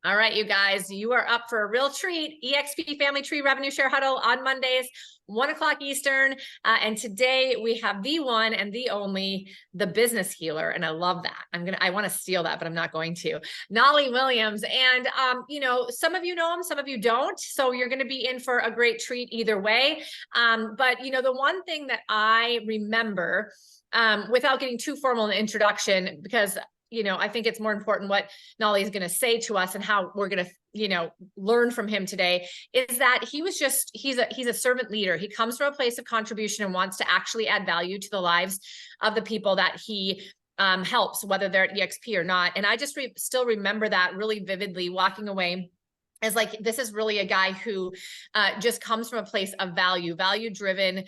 All right, you guys, you are up for a real treat. EXP Family Tree Revenue Share Huddle on Mondays, 1 o'clock Eastern. And today we have the one and the only, the business healer. And I love that. I want to steal that, but I'm not going to. Knolly Williams. And, some of you know him, some of you don't. So you're going to be in for a great treat either way. But the one thing that I remember, without getting too formal in the introduction, because I think it's more important what Knolly is going to say to us and how we're going to, learn from him today, is that he's a servant leader. He comes from a place of contribution and wants to actually add value to the lives of the people that he helps, whether they're at EXP or not. And I just still remember that really vividly, walking away as like, this is really a guy who just comes from a place of value driven,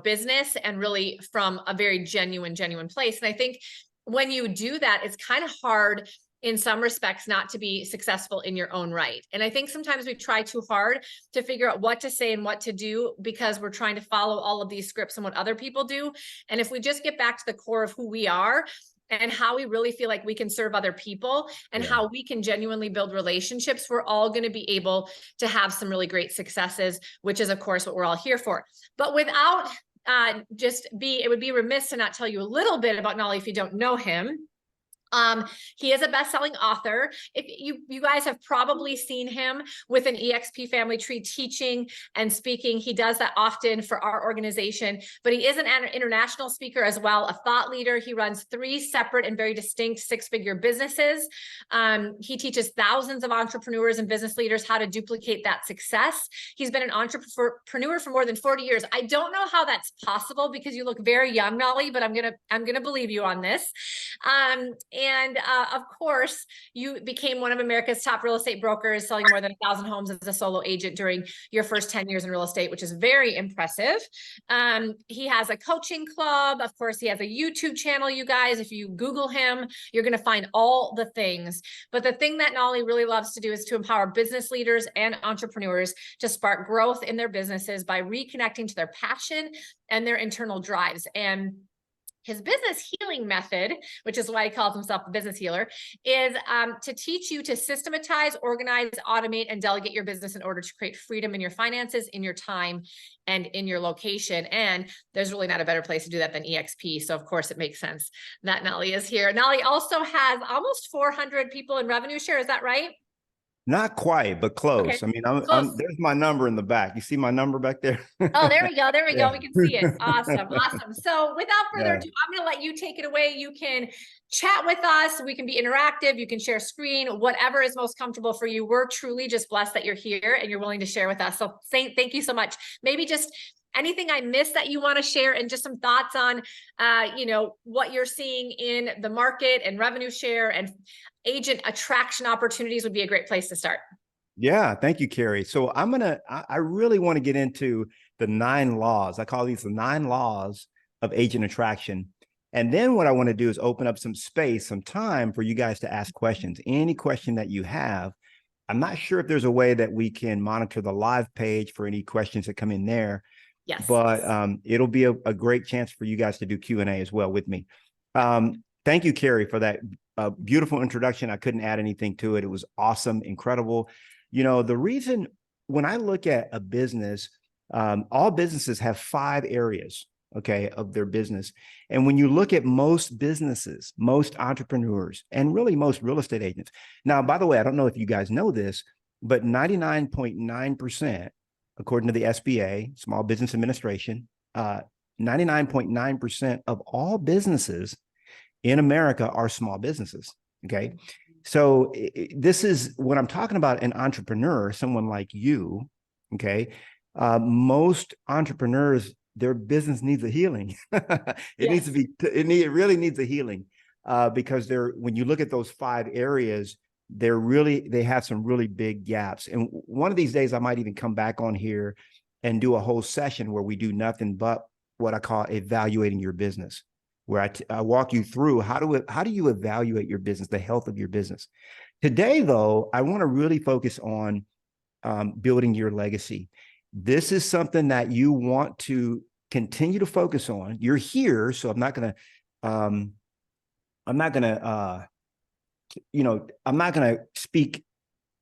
business, and really from a very genuine place. And I think when you do that, it's kind of hard in some respects not to be successful in your own right. And I think sometimes we try too hard to figure out what to say and what to do because we're trying to follow all of these scripts and what other people do. And if we just get back to the core of who we are and how we really feel like we can serve other people and how we can genuinely build relationships, we're all going to be able to have some really great successes, which is of course what we're all here for. But without it would be remiss to not tell you a little bit about Knolly if you don't know him. He is a best-selling author. If you guys have probably seen him with an EXP Family Tree teaching and speaking. He does that often for our organization, but he is an international speaker as well, a thought leader. He runs 3 separate and very distinct 6-figure businesses. He teaches thousands of entrepreneurs and business leaders how to duplicate that success. He's been an entrepreneur for more than 40 years. I don't know how that's possible because you look very young, Knolly, but I'm gonna believe you on this. And of course, you became one of America's top real estate brokers, selling more than 1,000 homes as a solo agent during your first 10 years in real estate, which is very impressive. He has a coaching club. Of course, he has a YouTube channel, you guys. If you Google him, you're going to find all the things. But the thing that Knolly really loves to do is to empower business leaders and entrepreneurs to spark growth in their businesses by reconnecting to their passion and their internal drives. And his business healing method, which is why he calls himself a business healer, is to teach you to systematize, organize, automate, and delegate your business in order to create freedom in your finances, in your time, and in your location. And there's really not a better place to do that than EXP. So of course it makes sense that Knolly is here. Knolly also has almost 400 people in revenue share. Is that right? Not quite, but close. Okay. I mean, there's my number in the back. You see my number back there? Oh, there we go. There we go. We can see it. Awesome. Awesome. So without further ado, I'm going to let you take it away. You can chat with us. We can be interactive. You can share screen, whatever is most comfortable for you. We're truly just blessed that you're here and you're willing to share with us. So thank you so much. Maybe just anything I missed that you want to share and just some thoughts on, what you're seeing in the market and revenue share and agent attraction opportunities would be a great place to start. Yeah. Thank you, Cari. So I really want to get into the 9 laws. I call these the 9 laws of agent attraction. And then what I want to do is open up some space, some time for you guys to ask questions. Any question that you have. I'm not sure if there's a way that we can monitor the live page for any questions that come in there. Yes. But it'll be a great chance for you guys to do Q&A as well with me. Thank you, Cari, for that beautiful introduction. I couldn't add anything to it. It was awesome, incredible. The reason when I look at a business, all businesses have 5 areas, of their business. And when you look at most businesses, most entrepreneurs, and really most real estate agents. Now, by the way, I don't know if you guys know this, but 99.9%, according to the SBA, Small Business Administration, 99.9% of all businesses in America are small businesses. Okay. So this is what I'm talking about. An entrepreneur, someone like you. Okay. Most entrepreneurs, their business needs a healing. It really needs a healing because when you look at those 5 areas, they have some really big gaps. And one of these days I might even come back on here and do a whole session where we do nothing but what I call evaluating your business, where I walk you through how do you evaluate your business, the health of your business. Today, though, I want to really focus on building your legacy. This is something that you want to continue to focus on. You're here, so I'm not gonna I'm not going to speak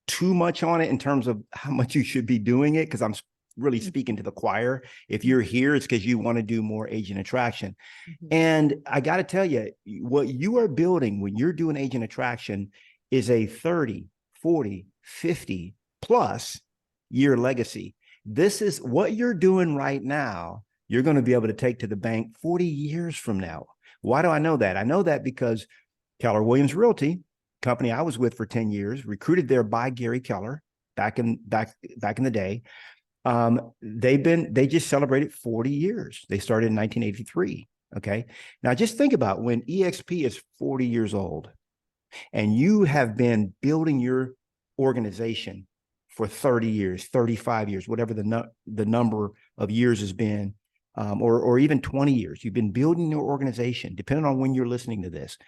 too much on it in terms of how much you should be doing it, because I'm really speaking to the choir. If you're here, it's because you want to do more agent attraction. And I got to tell you, what you are building when you're doing agent attraction is a 30, 40, 50 plus year legacy. This is what you're doing right now. You're going to be able to take to the bank 40 years from now. Why do I know that? I know that because Keller Williams Realty, company I was with for 10 years, recruited there by Gary Keller back in the day. They just celebrated 40 years. They started in 1983. Okay. Now just think about when EXP is 40 years old and you have been building your organization for 30 years, 35 years, whatever the number of years has been, or even 20 years. You've been building your organization, depending on when you're listening to this.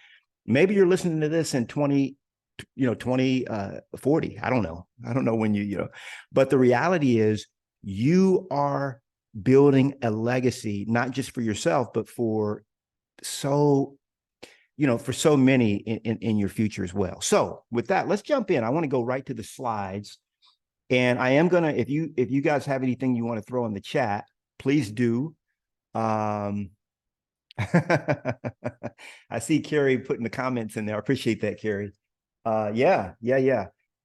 Maybe you're listening to this in 2040. I don't know. I don't know when but the reality is you are building a legacy, not just for yourself, but for so many in your future as well. So with that, let's jump in. I want to go right to the slides. And I am going to, if you guys have anything you want to throw in the chat, please do. I see Cari putting the comments in there. I appreciate that, Cari. Yeah.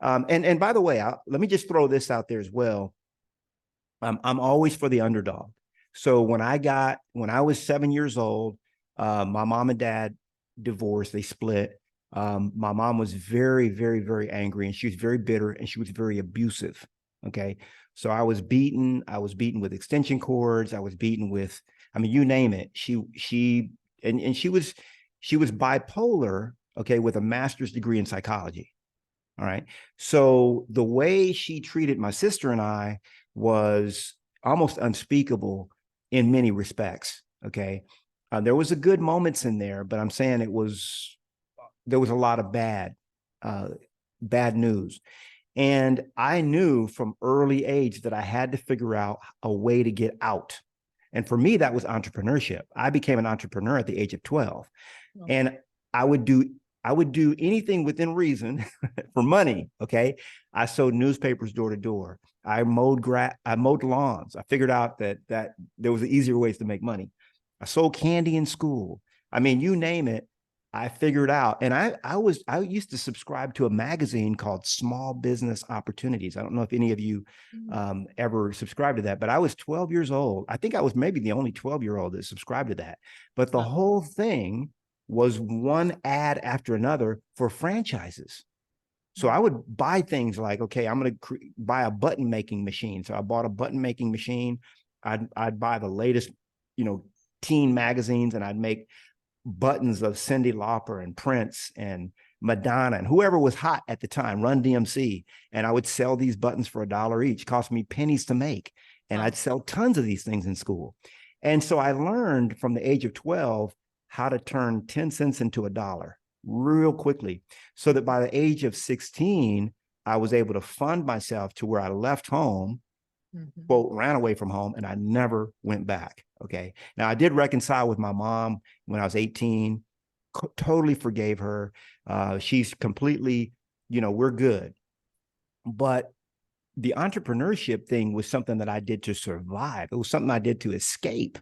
And by the way, let me just throw this out there as well. I'm always for the underdog. So when I was 7 years old, my mom and dad divorced, they split. My mom was very, very, very angry, and she was very bitter, and she was very abusive. Okay. So I was beaten with extension cords. I was beaten with, you name it. She was bipolar, okay, with a master's degree in psychology. All right. So the way she treated my sister and I was almost unspeakable in many respects. Okay. There was a good moments in there, but I'm saying there was a lot of bad news. And I knew from early age that I had to figure out a way to get out. And for me, that was entrepreneurship. I became an entrepreneur at the age of 12. Oh. And I would do anything within reason for money. Okay. I sold newspapers door to door. I mowed lawns. I figured out that there was easier ways to make money. I sold candy in school. You name it, I figured out. And I used to subscribe to a magazine called Small Business Opportunities. I don't know if any of you ever subscribed to that, but I was 12 years old. I think I was maybe the only 12-year-old that subscribed to that. But the whole thing was one ad after another for franchises. So I would buy things like, okay, I'm going to buy a button making machine. So I bought a button making machine. I'd buy the latest, teen magazines, and I'd make buttons of Cyndi Lauper and Prince and Madonna and whoever was hot at the time, Run DMC. And I would sell these buttons for $1 each, cost me pennies to make. And I'd sell tons of these things in school. And so I learned from the age of 12 how to turn 10 cents into $1 real quickly, so that by the age of 16, I was able to fund myself to where I left home, quote, ran away from home, and I never went back. Okay. Now I did reconcile with my mom when I was 18, totally forgave her. She's completely, we're good. But the entrepreneurship thing was something that I did to survive. It was something I did to escape.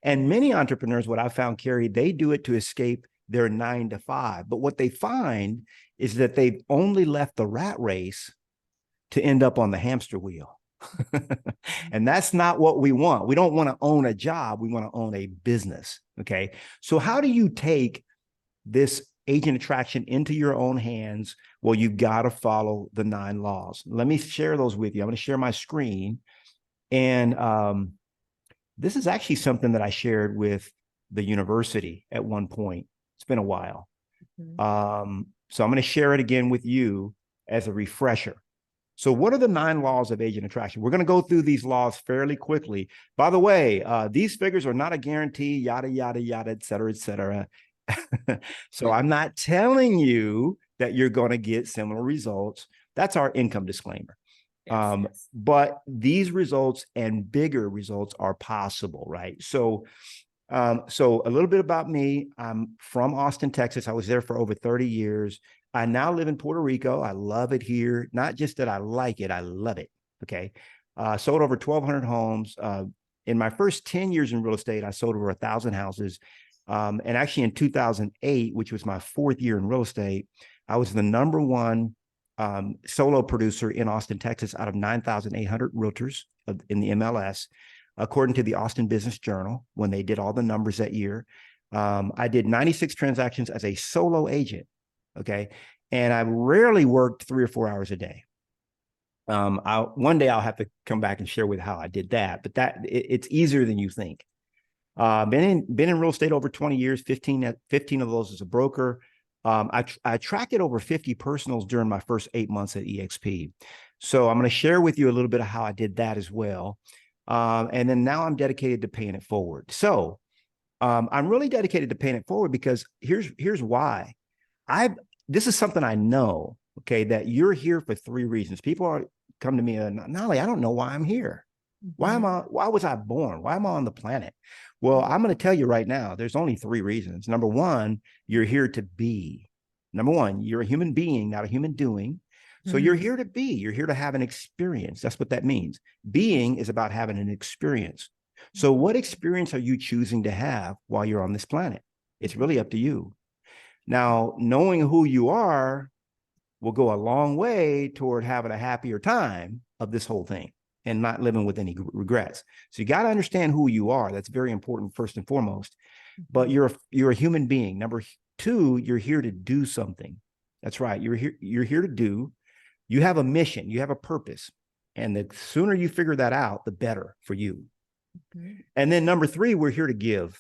And many entrepreneurs, what I found, Cari, they do it to escape their 9 to 5. But what they find is that they've only left the rat race to end up on the hamster wheel. And that's not what we want. We don't want to own a job. We want to own a business. Okay. So how do you take this agent attraction into your own hands? Well, you got to follow the 9 laws. Let me share those with you. I'm going to share my screen. And this is actually something that I shared with the university at one point. It's been a while. So I'm going to share it again with you as a refresher. So what are the 9 laws of agent attraction? We're going to go through these laws fairly quickly. By the way, these figures are not a guarantee, yada, yada, yada, et cetera, et cetera. So I'm not telling you that you're going to get similar results. That's our income disclaimer. Yes. But these results and bigger results are possible, right? So So a little bit about me. I'm from Austin, Texas. I was there for over 30 years. I now live in Puerto Rico. I love it here. Not just that I like it, I love it. Okay. Sold over 1,200 homes. In my first 10 years in real estate, I sold over 1,000 houses. And actually in 2008, which was my fourth year in real estate, I was the number one solo producer in Austin, Texas, out of 9,800 realtors in the MLS, according to the Austin Business Journal, when they did all the numbers that year. I did 96 transactions as a solo agent. Okay. And I rarely worked 3 or 4 hours a day. One day I'll have to come back and share with how I did that, but it's easier than you think. Been in real estate over 20 years, 15 of those as a broker. I attracted over 50 personals during my first 8 months at EXP. So I'm going to share with you a little bit of how I did that as well. And then now I'm dedicated to paying it forward. So I'm really dedicated to paying it forward because here's why. This is something I know, okay, that you're here for 3 reasons. People come to me, Knolly, I don't know why I'm here. Why was I born? Why am I on the planet? Well, I'm going to tell you right now, there's only 3 reasons. Number one, you're here to be. Number one, you're a human being, not a human doing. So you're here to be, you're here to have an experience. That's what that means. Being is about having an experience. So what experience are you choosing to have while you're on this planet? It's really up to you. Now, knowing who you are will go a long way toward having a happier time of this whole thing and not living with any regrets. So you got to understand who you are. That's very important, first and foremost. But you're a human being. Number 2, you're here to do something. That's right. You're here to do. You have a mission. You have a purpose. And the sooner you figure that out, the better for you. And then number 3, we're here to give.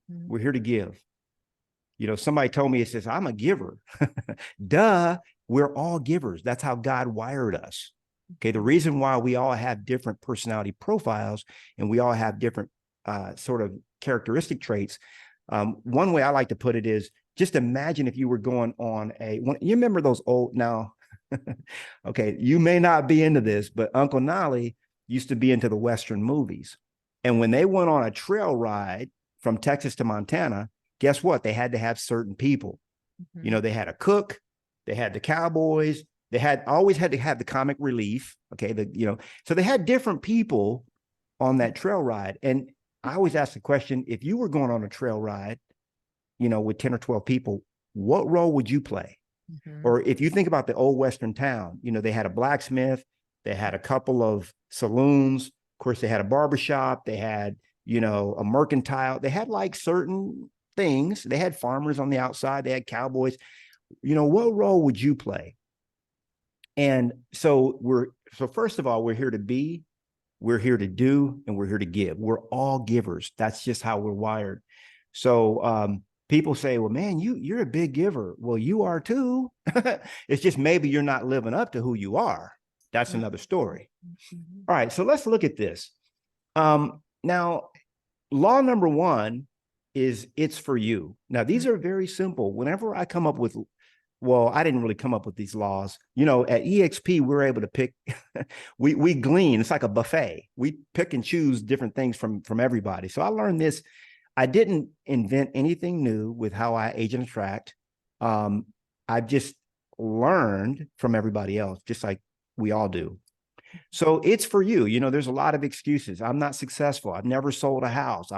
We're here to give. You know, somebody told me, it says, I'm a giver. Duh, we're all givers. That's how God wired us. Okay, the reason why we all have different personality profiles and we all have different sort of characteristic traits. One way I like to put it is, just imagine if you were going on you remember those old, now, okay, you may not be into this, but Uncle Knolly used to be into the Western movies. And when they went on a trail ride from Texas to Montana, guess what? They had to have certain people. You know, they had a cook, they had the cowboys, they always had to have the comic relief. Okay. So they had different people on that trail ride. And I always ask the question, if you were going on a trail ride, you know, with 10 or 12 people, what role would you play? Or if you think about the old Western town, you know, they had a blacksmith, they had a couple of saloons. Of course, they had a barbershop, they had, you know, a mercantile, they had like certain things. They had farmers on the outside, they had cowboys. You know, what role would you play? And so first of all, we're here to be, we're here to do, and we're here to give. We're all givers. That's just how we're wired. So people say, well, man, you're a big giver. Well, you are too. It's just maybe you're not living up to who you are. That's another story. All right, so let's look at this. Now, law number 1 is it's for you. Now, these are very simple. Whenever I come up with, well, I didn't really come up with these laws. You know, at EXP, we're able to pick, we glean. It's like a buffet. We pick and choose different things from everybody. So I learned this. I didn't invent anything new with how I agent attract. I've just learned from everybody else, just like we all do. So it's for you. You know, there's a lot of excuses. I'm not successful. I've never sold a house.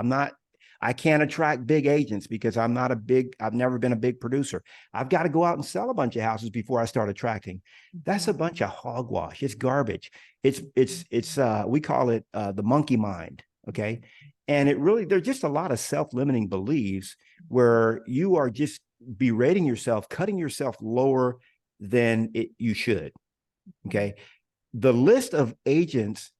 I can't attract big agents because I've never been a big producer. I've got to go out and sell a bunch of houses before I start attracting. That's a bunch of hogwash. It's garbage. We call it the monkey mind. Okay. And there's just a lot of self-limiting beliefs where you are just berating yourself, cutting yourself lower than you should. Okay. The list of agents,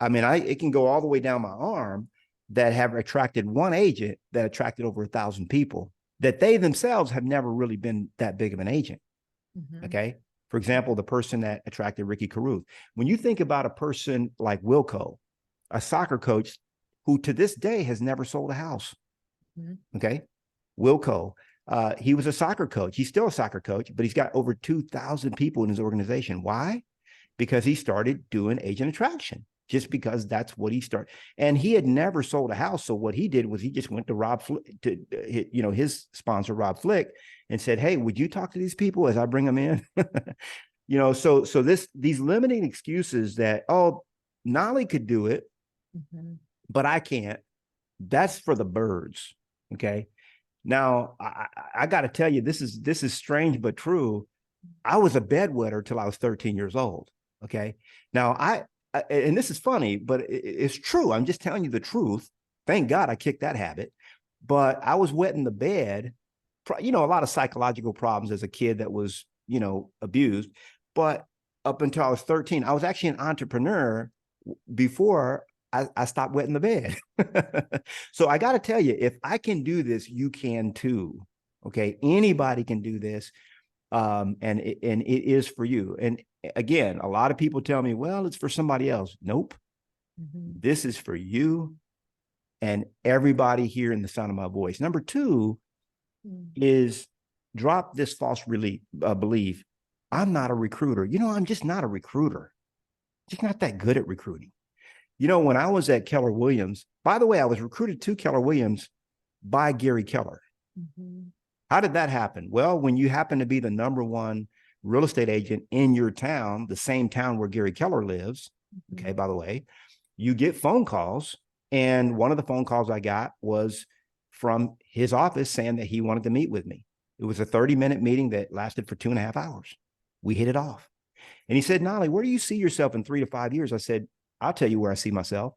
I mean, it can go all the way down my arm that have attracted one agent that attracted over 1,000 people that they themselves have never really been that big of an agent. Okay. For example, the person that attracted Ricky Caruth. When you think about a person like Wilco, a soccer coach who to this day has never sold a house. Okay. Wilco, he was a soccer coach. He's still a soccer coach, but he's got over 2,000 people in his organization. Why? Because he started doing agent attraction. just because that's what he started. And he had never sold a house. So what he did was he just went to his sponsor, Rob Flick, and said, hey, would you talk to these people as I bring them in? So these limiting excuses that, oh, Knolly could do it, but I can't. That's for the birds. Okay. Now I got to tell you, this is strange, but true. I was a bedwetter till I was 13 years old. Okay. Now and this is funny, but it's true. I'm just telling you the truth. Thank God I kicked that habit. But I was wetting the bed, a lot of psychological problems as a kid that was, abused. But up until I was 13, I was actually an entrepreneur before I stopped wetting the bed. So I got to tell you, if I can do this, you can too. Okay. Anybody can do this. And it is for you. And again, a lot of people tell me, well, it's for somebody else. Nope. This is for you and everybody here in the sound of my voice. Number two is drop this false belief. I'm not a recruiter. I'm just not a recruiter. Just not that good at recruiting. When I was at Keller Williams, by the way, I was recruited to Keller Williams by Gary Keller. How did that happen? Well, when you happen to be the number one real estate agent in your town, the same town where Gary Keller lives, okay, by the way, you get phone calls. And one of the phone calls I got was from his office saying that he wanted to meet with me. It was a 30-minute meeting that lasted for 2.5 hours. We hit it off. And he said, Knolly, where do you see yourself in 3 to 5 years? I said, I'll tell you where I see myself.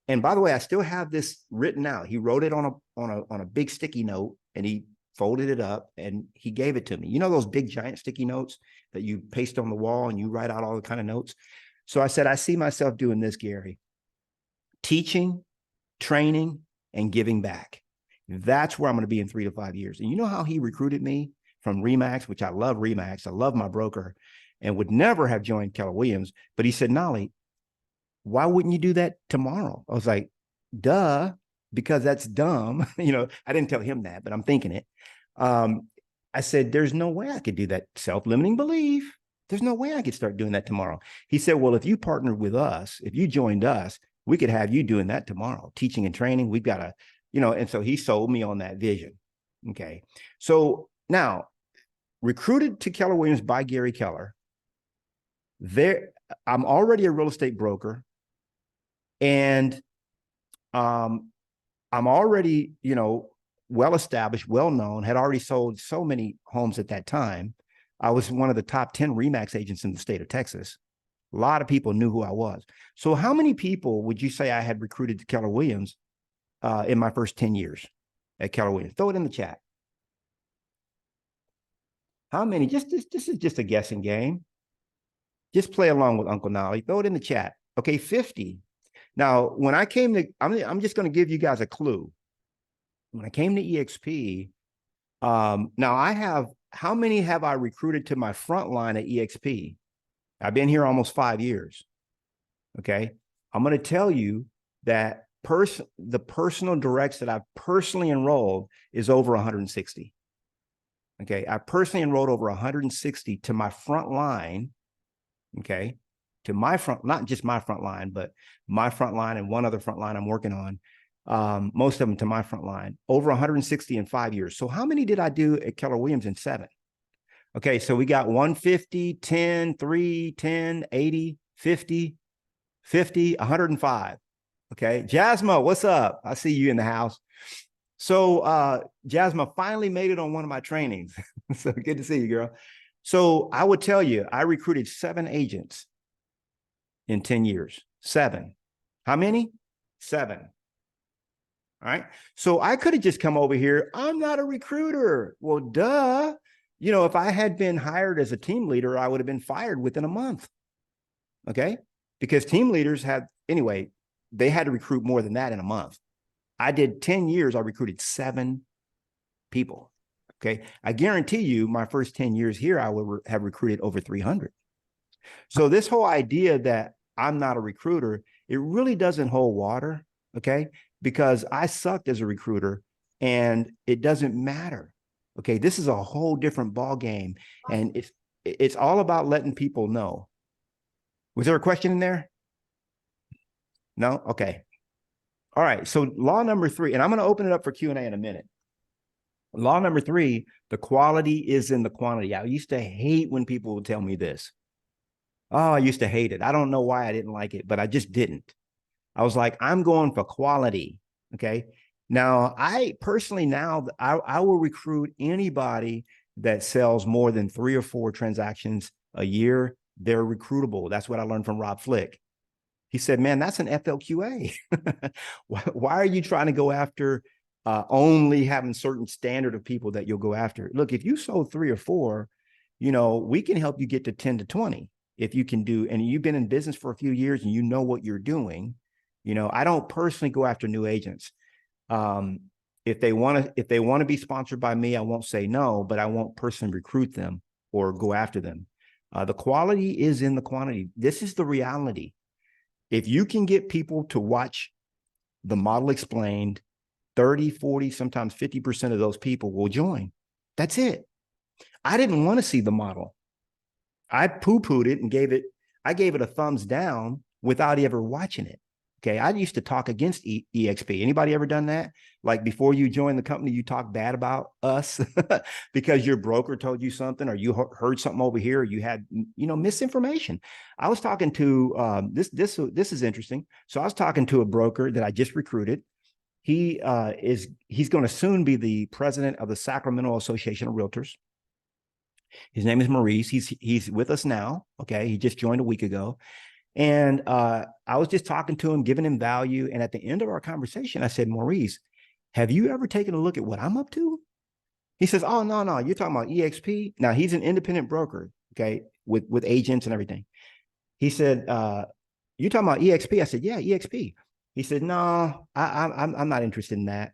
And by the way, I still have this written out. He wrote it on a big sticky note, and he folded it up and he gave it to me. Those big giant sticky notes that you paste on the wall and you write out all the kind of notes. So I said, I see myself doing this, Gary: teaching, training, and giving back. That's where I'm going to be in 3 to 5 years. And you know how he recruited me from Remax, which I love Remax. I love my broker and would never have joined Keller Williams. But he said, Knolly, why wouldn't you do that tomorrow? I was like, duh, because that's dumb. I didn't tell him that, but I'm thinking it. I said, there's no way I could do that. Self-limiting belief. There's no way I could start doing that tomorrow. He said, well, if you partnered with us, if you joined us, we could have you doing that tomorrow, teaching and training. We've got and so he sold me on that vision. Okay. So now, recruited to Keller Williams by Gary Keller. I'm already a real estate broker. And I'm already, well-established, well-known, had already sold so many homes at that time. I was one of the top 10 Remax agents in the state of Texas. A lot of people knew who I was. So how many people would you say I had recruited to Keller Williams in my first 10 years at Keller Williams? Throw it in the chat. How many? This is just a guessing game. Just play along with Uncle Knolly. Throw it in the chat. Okay, 50. Now, when I came to, I'm just going to give you guys a clue. When I came to EXP, now how many have I recruited to my front line at EXP? I've been here almost 5 years. Okay. I'm going to tell you that the personal directs that I've personally enrolled is over 160. Okay. I personally enrolled over 160 to my front line. Okay. To my front, not just my front line, but my front line and one other front line I'm working on. Most of them to my front line, over 160 in 5 years. So how many did I do at Keller Williams in 7? Okay. So we got 150, 10, 3, 10, 80, 50, 50, 105. Okay. Jasma, what's up? I see you in the house. So Jasma finally made it on one of my trainings. So good to see you, girl. So I would tell you, I recruited 7 agents in 10 years. 7. How many? 7. All right. So I could have just come over here. I'm not a recruiter. Well, duh. If I had been hired as a team leader, I would have been fired within a month. Okay. Because team leaders they had to recruit more than that in a month. I did 10 years. I recruited 7 people. Okay. I guarantee you my first 10 years here, I would have recruited over 300. So this whole idea that I'm not a recruiter, it really doesn't hold water. Okay. Because I sucked as a recruiter and it doesn't matter. Okay. This is a whole different ball game. And it's all about letting people know. Was there a question in there? No? Okay. All right. So law number 3, and I'm going to open it up for Q&A in a minute. Law number 3, the quality is in the quantity. I used to hate when people would tell me this. Oh, I used to hate it. I don't know why I didn't like it, but I just didn't. I was like, I'm going for quality. Okay. Now, I personally I will recruit anybody that sells more than 3 or 4 transactions a year. They're recruitable. That's what I learned from Rob Flick. He said, man, that's an FLQA. Why are you trying to go after only having certain standard of people that you'll go after? Look, if you sold 3 or 4, we can help you get to 10 to 20 if you can do, and you've been in business for a few years and you know what you're doing. I don't personally go after new agents. If they want to be sponsored by me, I won't say no, but I won't personally recruit them or go after them. The quality is in the quantity. This is the reality. If you can get people to watch the model explained, 30, 40, sometimes 50% of those people will join. That's it. I didn't want to see the model. I poo-pooed it and gave it a thumbs down without ever watching it. Okay. I used to talk against EXP. Anybody ever done that? Like before you join the company, you talk bad about us because your broker told you something, or you heard something over here, or you had, misinformation. I was talking to this is interesting. So I was talking to a broker that I just recruited. He's going to soon be the president of the Sacramento Association of Realtors. His name is Maurice. He's with us now. Okay. He just joined a week ago. And I was just talking to him, giving him value. And at the end of our conversation, I said, Maurice, have you ever taken a look at what I'm up to? He says, oh, no, you're talking about EXP. Now, he's an independent broker, okay, with agents and everything. He said, you talking about EXP? I said, yeah, EXP. He said, no, I'm not interested in that.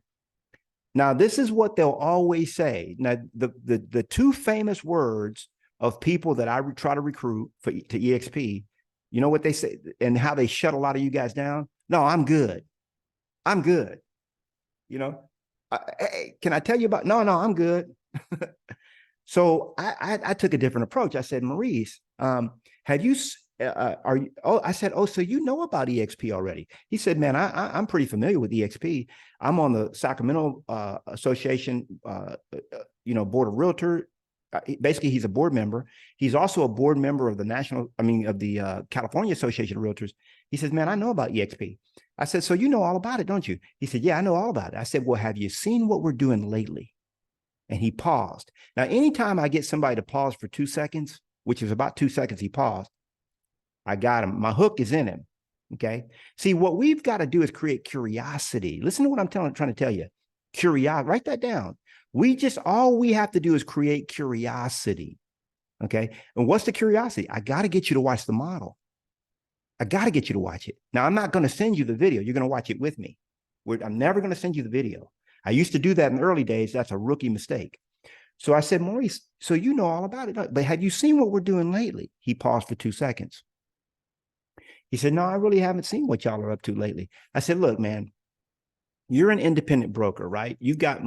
Now, this is what they'll always say. Now, the 2 famous words of people that I try to recruit to EXP, you know what they say and how they shut a lot of you guys down? No, I'm good. I'm good. Hey, can I tell you about? No, I'm good. So I took a different approach. I said, Maurice, have you, are you, oh, I said, oh, so you know about EXP already? He said, man, I'm pretty familiar with EXP. I'm on the Sacramento Association, Board of Realtor. Basically, he's a board member. He's also a board member of the California Association of Realtors. He says, man, I know about EXP. I said, so you know all about it, don't you? He said, yeah, I know all about it. I said, well, have you seen what we're doing lately? And he paused. Now, anytime I get somebody to pause for 2 seconds, which is about 2 seconds, he paused, I got him. My hook is in him. Okay. See, what we've got to do is create curiosity. Listen to what I'm trying to tell you. Curiosity. Write that down. All we have to do is create curiosity. Okay. And what's the curiosity? I got to get you to watch the model. I got to get you to watch it. Now, I'm not going to send you the video. You're going to watch it with me. I'm never going to send you the video. I used to do that in the early days. That's a rookie mistake. So I said, Maurice, so you know all about it, but have you seen what we're doing lately? He paused for 2 seconds. He said, no, I really haven't seen what y'all are up to lately. I said, look, man, you're an independent broker, right? You've got,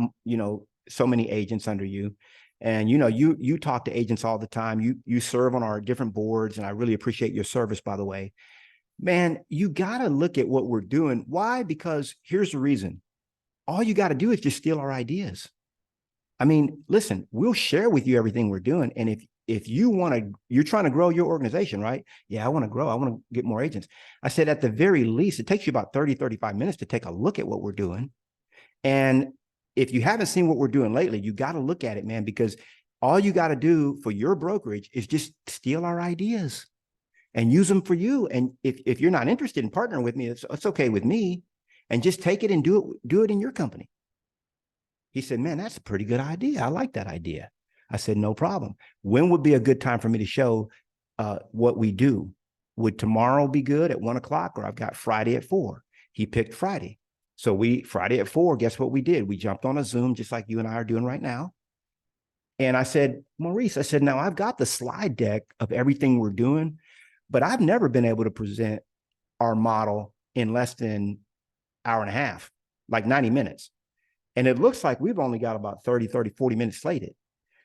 so many agents under you. And, you talk to agents all the time. You serve on our different boards. And I really appreciate your service, by the way. Man, you got to look at what we're doing. Why? Because here's the reason. All you got to do is just steal our ideas. I mean, listen, we'll share with you everything we're doing. And if you're trying to grow your organization, right? Yeah, I want to grow. I want to get more agents. I said, at the very least, it takes you about 30, 35 minutes to take a look at what we're doing. And if you haven't seen what we're doing lately, you got to look at it, man, because all you got to do for your brokerage is just steal our ideas and use them for you. And if you're not interested in partnering with me, it's okay with me, and just take it and do it in your company. He said, man, that's a pretty good idea. I like that idea. I said, no problem. When would be a good time for me to show what we do? Would tomorrow be good at 1 o'clock, or I've got Friday at 4? He picked Friday. So Friday at 4, guess what we did? We jumped on a Zoom just like you and I are doing right now. And I said, Maurice, now I've got the slide deck of everything we're doing, but I've never been able to present our model in less than hour and a half, like 90 minutes. And it looks like we've only got about 30, 40 minutes slated.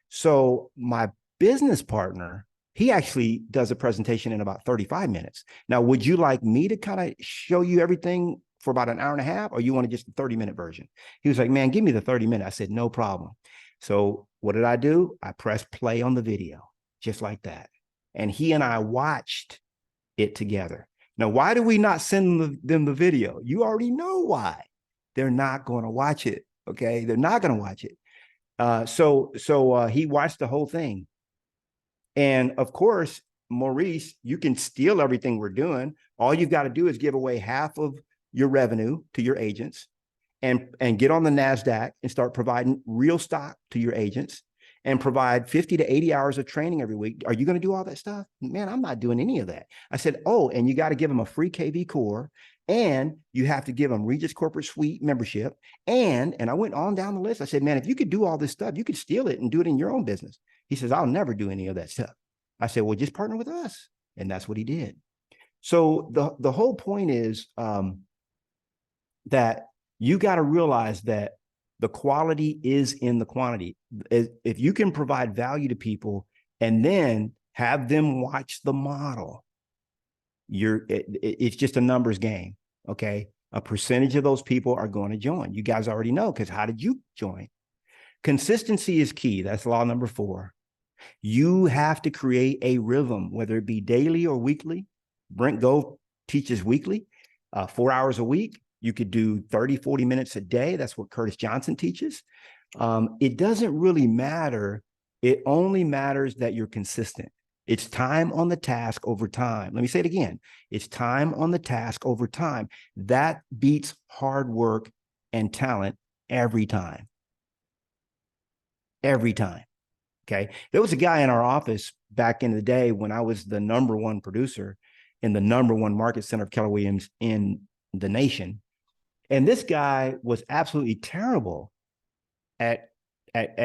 So my business partner He actually does a presentation in about 35 minutes. Now, would you like me to kind of show you everything for about an hour and a half, or you want to just the 30-minute version? He was like, man, give me the 30-minute. I said, no problem. So what did I do? I pressed play on the video, just like that. And he and I watched it together. Now, why do we not send them the video? You already know why. They're not going to watch it. Okay. They're not going to watch it. So he watched the whole thing. And of course, Maurice, you can steal everything we're doing. All you've got to do is give away half of your revenue to your agents and get on the NASDAQ and start providing real stock to your agents and provide 50 to 80 hours of training every week. Are you going to do all that stuff? Man, I'm not doing any of that. I said, oh, and you got to give them a free KV core, and you have to give them Regis Corporate Suite membership. And I went on down the list. I said, man, if you could do all this stuff, you could steal it and do it in your own business. He says, I'll never do any of that stuff. I said, well, just partner with us. And that's what he did. So the whole point is that you got to realize that the quality is in the quantity. If you can provide value to people and then have them watch the model, it's just a numbers game. Okay. A percentage of those people are going to join. You guys already know, because how did you join? Consistency is key. That's law number 4. You have to create a rhythm, whether it be daily or weekly. Brent Gove teaches weekly, 4 hours a week. You could do 30, 40 minutes a day. That's what Curtis Johnson teaches. It doesn't really matter. It only matters that you're consistent. It's time on the task over time. Let me say it again. It's time on the task over time. That beats hard work and talent every time. Every time. Okay. There was a guy in our office back in the day when I was the #1 producer in the #1 market center of Keller Williams in the nation. And this guy was absolutely terrible at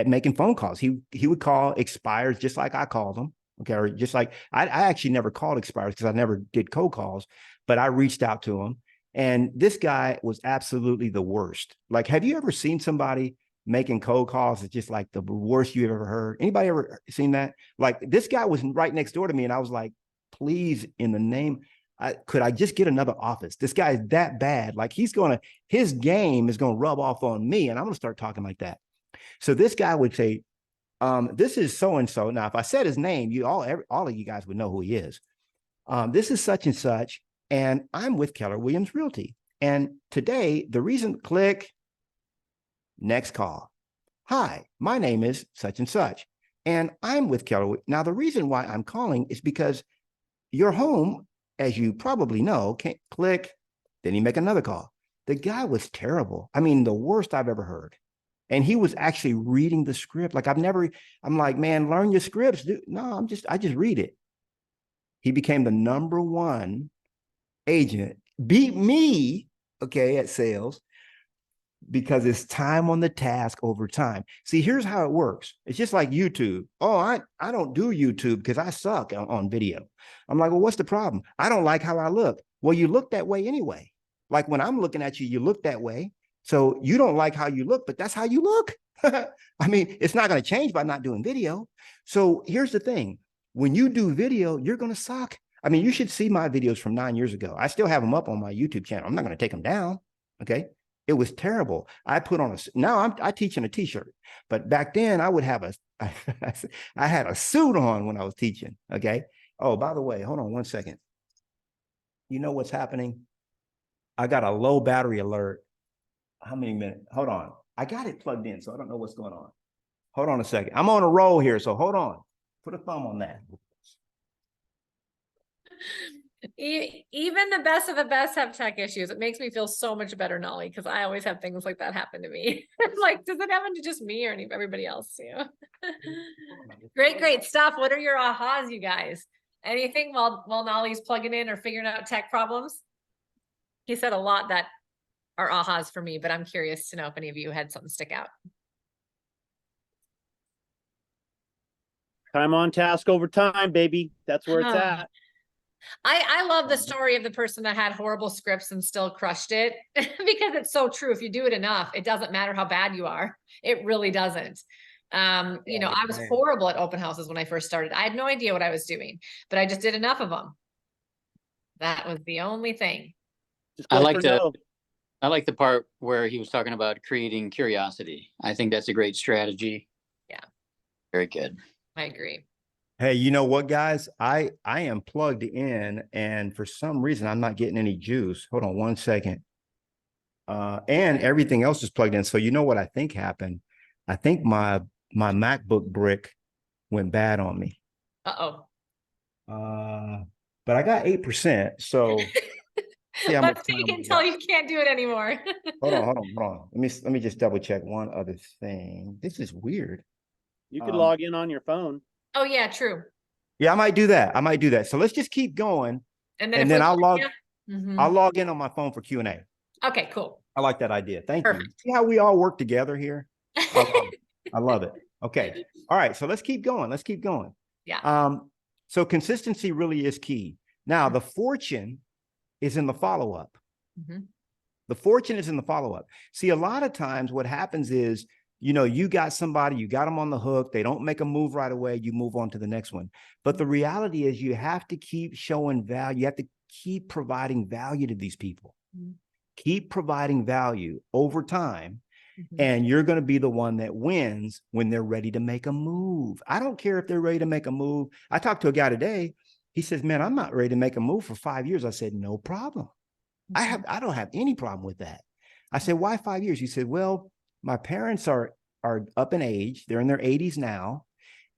making phone calls. He would call expires just like I called them. Okay. Or just like I actually never called expires because I never did cold calls, but I reached out to him. And this guy was absolutely the worst. Like, have you ever seen somebody making cold calls? It's just like the worst you've ever heard. Anybody ever seen that? Like, this guy was right next door to me, and I was like, please, in the name, could I just get another office? This guy is that bad. Like, his game is going to rub off on me, and I'm going to start talking like that. So this guy would say, this is so-and-so. Now, if I said his name, all of you guys would know who he is. This is such and such, and I'm with Keller Williams Realty. And today, the reason, click, next call. Hi, my name is such and such, and I'm with Keller. Now, the reason why I'm calling is because your home, as you probably know, can't click. Then he make another call. The guy was terrible. I mean, the worst I've ever heard. And he was actually reading the script. Like, I'm like, man, learn your scripts. Dude. No, I just read it. He became the #1 agent, beat me, okay, at sales, because it's time on the task over time. See, here's how it works. It's just like YouTube. Oh, I don't do YouTube because I suck on video. I'm like, well, what's the problem? I don't like how I look. Well, you look that way anyway. Like, when I'm looking at you, you look that way. So you don't like how you look, but that's how you look. I mean, it's not going to change by not doing video. So here's the thing. When you do video, you're going to suck. I mean, you should see my videos from 9 years ago. I still have them up on my YouTube channel. I'm not going to take them down. Okay. It was terrible. I put on now I teach in a t-shirt, but back then I would have I had a suit on when I was teaching. Okay. Oh, by the way, hold on 1 second. You know what's happening? I got a low battery alert. How many minutes? Hold on. I got it plugged in, so I don't know what's going on. Hold on a second. I'm on a roll here, so hold on. Put a thumb on that. Even the best of the best have tech issues. It makes me feel so much better, Knolly, because I always have things like that happen to me. Like, does it happen to just me or everybody else too? Great stuff. What are your ahas, you guys? Anything while Knolly's plugging in or figuring out tech problems? He said a lot that are ahas for me, but I'm curious to know if any of you had something stick out. Time on task over time, baby. That's where it's at. I love the story of the person that had horrible scripts and still crushed it, because it's so true. If you do it enough, it doesn't matter how bad you are. It really doesn't. You know, I was man. horrible at open houses when I first started. I had no idea what I was doing, but I just did enough of them. That was the only thing. Just I go like for the no. I like the part where he was talking about creating curiosity. I think that's a great strategy. Yeah. Very good. I agree. Hey, you know what, guys? I am plugged in, and for some reason I'm not getting any juice. Hold on one second. And everything else is plugged in. So you know what I think happened? I think my MacBook brick went bad on me. Uh-oh. But I got 8%. So see how much Let's time take we it until got. you can't do it anymore. Hold on. Let me just double check one other thing. This is weird. You could log in on your phone. Oh yeah, true. Yeah, I might do that. So let's just keep going, And then and if then we I'll log Mhm. I'll log in on my phone for Q&A. Okay, cool. I like that idea. Thank you. Perfect. See how we all work together here? I love it. I love it. Okay. All right. So let's keep going. Yeah. So consistency really is key. Now, the fortune is in the follow-up. Mhm. The fortune is in the follow-up. See, a lot of times what happens is, you got somebody, you got them on the hook. They don't make a move right away. You move on to the next one. But the reality is you have to keep showing value. You have to keep providing value to these people. Mhm. Keep providing value over time, Mhm. and you're going to be the one that wins when they're ready to make a move. I don't care if they're ready to make a move. I talked to a guy today. He says, man, I'm not ready to make a move for 5 years. I said, no problem. I don't have any problem with that. I said, why 5 years? He said, well, my parents are up in age. They're in their 80s now.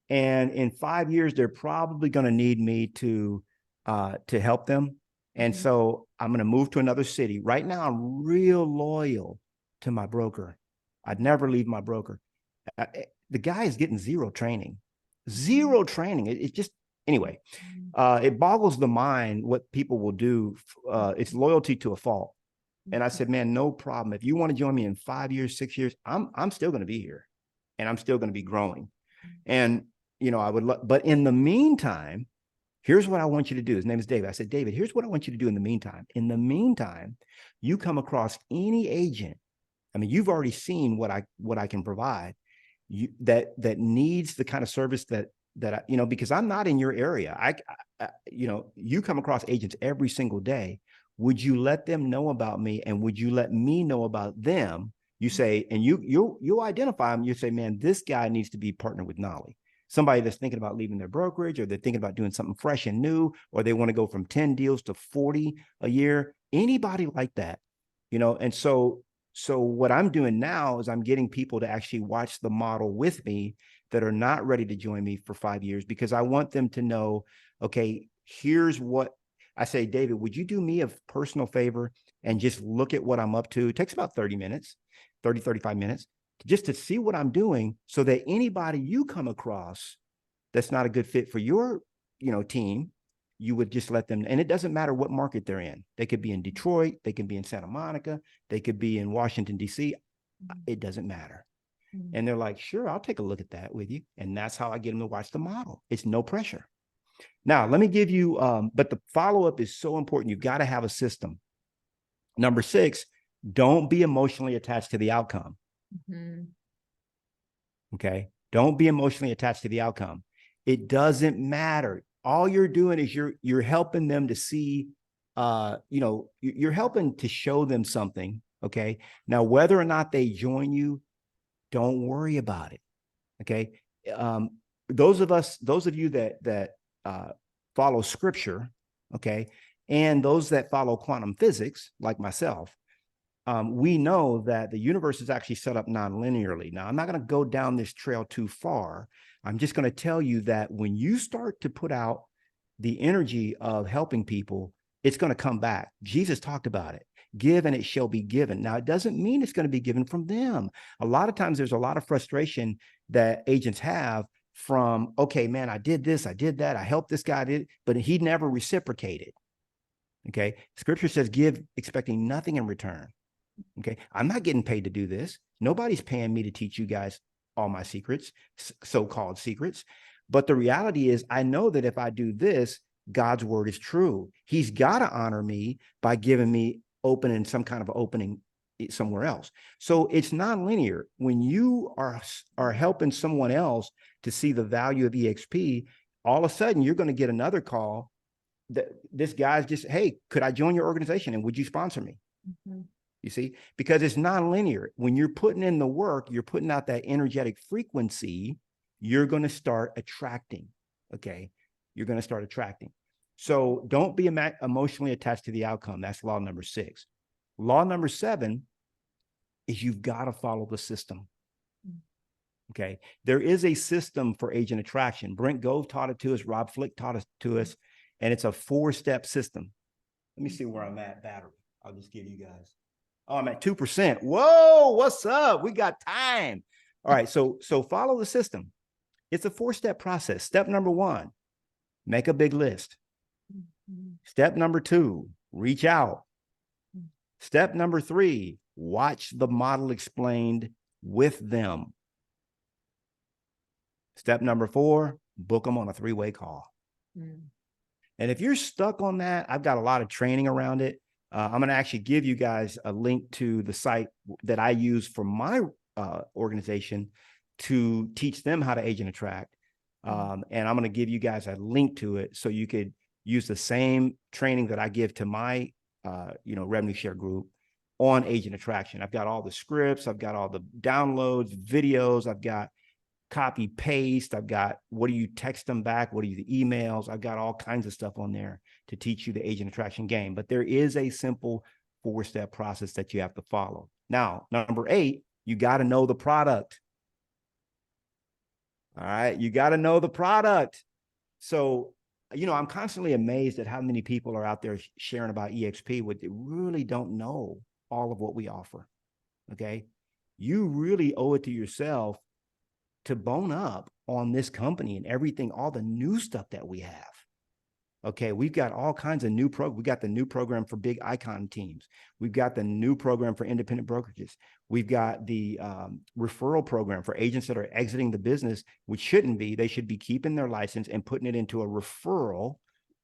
And in 5 years, they're probably going to need me to help them. And Mhm. so I'm going to move to another city. Right now, I'm real loyal to my broker. I'd never leave my broker. The guy is getting zero training. It just, anyway, it boggles the mind what people will do. It's loyalty to a fault. And I said, man, no problem. If you want to join me in 5 years, 6 years, I'm still going to be here, and I'm still going to be growing. And, I would, but in the meantime, here's what I want you to do. His name is David. I said, David, here's what I want you to do in the meantime. In the meantime, you come across any agent. I mean, you've already seen what I can provide. That needs the kind of service that I, because I'm not in your area. You come across agents every single day. Would you let them know about me, and would you let me know about them? You say, and you'll identify them. You say, man, this guy needs to be partnered with Knolly. Somebody that's thinking about leaving their brokerage, or they're thinking about doing something fresh and new, or they want to go from 10 deals to 40 a year. Anybody like that, and so what I'm doing now is I'm getting people to actually watch the model with me that are not ready to join me for 5 years, because I want them to know, okay, here's what I say. David, would you do me a personal favor and just look at what I'm up to? It takes about 35 minutes, just to see what I'm doing, so that anybody you come across that's not a good fit for your, team, you would just let them. And it doesn't matter what market they're in. They could be in Detroit, they can be in Santa Monica, they could be in Washington, D.C. It doesn't matter. And they're like, sure, I'll take a look at that with you. And that's how I get them to watch the model. It's no pressure. Now, let me give you, but the follow-up is so important. You've got to have a system. Number 6, don't be emotionally attached to the outcome. Okay. Don't be emotionally attached to the outcome. It doesn't matter. All you're doing is you're helping them to see, you're helping to show them something. Okay. Now, whether or not they join you, don't worry about it. Okay. Those of you that follow scripture, okay, and those that follow quantum physics, like myself, we know that the universe is actually set up non-linearly. Now, I'm not going to go down this trail too far. I'm just going to tell you that when you start to put out the energy of helping people, it's going to come back. Jesus talked about it. Give and it shall be given. Now, it doesn't mean it's going to be given from them. A lot of times there's a lot of frustration that agents have from, okay, man, I did this, I did that, I helped this guy, but he never reciprocated. Okay. Scripture says, give expecting nothing in return. Okay. I'm not getting paid to do this. Nobody's paying me to teach you guys all my secrets, so-called secrets. But the reality is, I know that if I do this, God's word is true. He's got to honor me by giving me some kind of opening somewhere else. So it's nonlinear. When you are helping someone else to see the value of EXP, all of a sudden you're going to get another call that this guy's just, hey, could I join your organization and would you sponsor me? Mhm. You see, because it's nonlinear. When you're putting in the work, you're putting out that energetic frequency, you're going to start attracting. Okay. You're going to start attracting. So don't be emotionally attached to the outcome. That's law number 6. Law number 7 is you've got to follow the system. Okay. There is a system for agent attraction. Brent Gove taught it to us. Rob Flick taught it to us. And it's a 4-step system. Let me see where I'm at battery. I'll just give you guys. Oh, I'm at 2%. Whoa, what's up? We got time. All right. So follow the system. It's a 4-step process. Step number 1, make a big list. Step number 2, reach out. Step number 3, watch the model explained with them. Step number 4, book them on a 3-way call. And if you're stuck on that, I've got a lot of training around it. I'm going to actually give you guys a link to the site that I use for my organization to teach them how to agent attract. And I'm going to give you guys a link to it so you could use the same training that I give to my revenue share group on agent attraction. I've got all the scripts, I've got all the downloads, videos, I've got copy paste, I've got what do you text them back, what are the emails, I've got all kinds of stuff on there to teach you the agent attraction game. But there is a simple 4-step process that you have to follow. Now, number 8, you got to know the product. All right, you got to know the product. So, I'm constantly amazed at how many people are out there sharing about EXP, what they really don't know all of what we offer. Okay, you really owe it to yourself to bone up on this company and everything, all the new stuff that we have. Okay, we've got all kinds of new programs. We got the new program for big icon teams. We've got the new program for independent brokerages. We've got the referral program for agents that are exiting the business, which shouldn't be. They should be keeping their license and putting it into a referral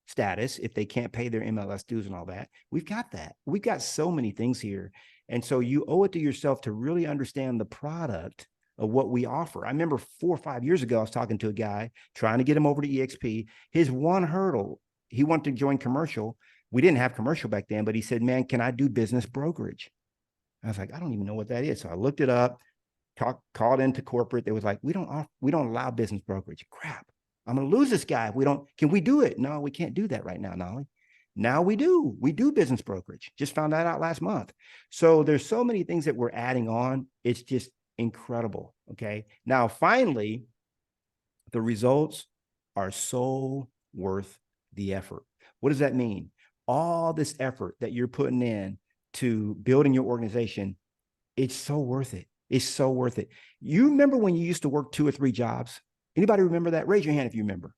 status if they can't pay their MLS dues and all that. We've got that. We've got so many things here. And so you owe it to yourself to really understand the product of what we offer. I remember 4 or 5 years ago, I was talking to a guy trying to get him over to EXP. His one hurdle, he wanted to join commercial. We didn't have commercial back then, but he said, man, can I do business brokerage? I was like, I don't even know what that is. So I looked it up, called into corporate. They was like, we don't allow business brokerage. Crap. I'm going to lose this guy. Can we do it? No, we can't do that right now, Knolly. Now we do business brokerage. Just found that out last month. So there's so many things that we're adding on. It's just incredible. Okay. Now, finally, the results are so worth the effort. What does that mean? All this effort that you're putting in to building your organization, it's so worth it. It's so worth it. You remember when you used to work 2 or 3 jobs? Anybody remember that? Raise your hand if you remember.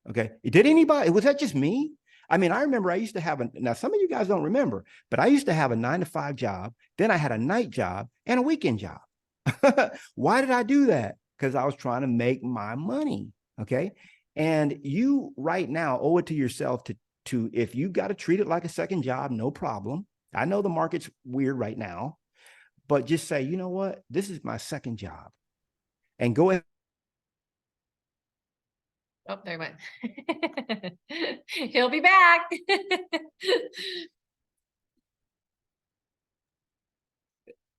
Okay. Did anybody? Was that just me? I mean, I remember I used to have now some of you guys don't remember, but I used to have a 9-to-5 job. Then I had a night job and a weekend job. Why did I do that? Because I was trying to make my money. Okay. And you right now owe it to yourself to if you got to treat it like a second job, no problem. I know the market's weird right now, but just say, you know what? This is my second job. And go ahead. Oh, there he went. He'll be back.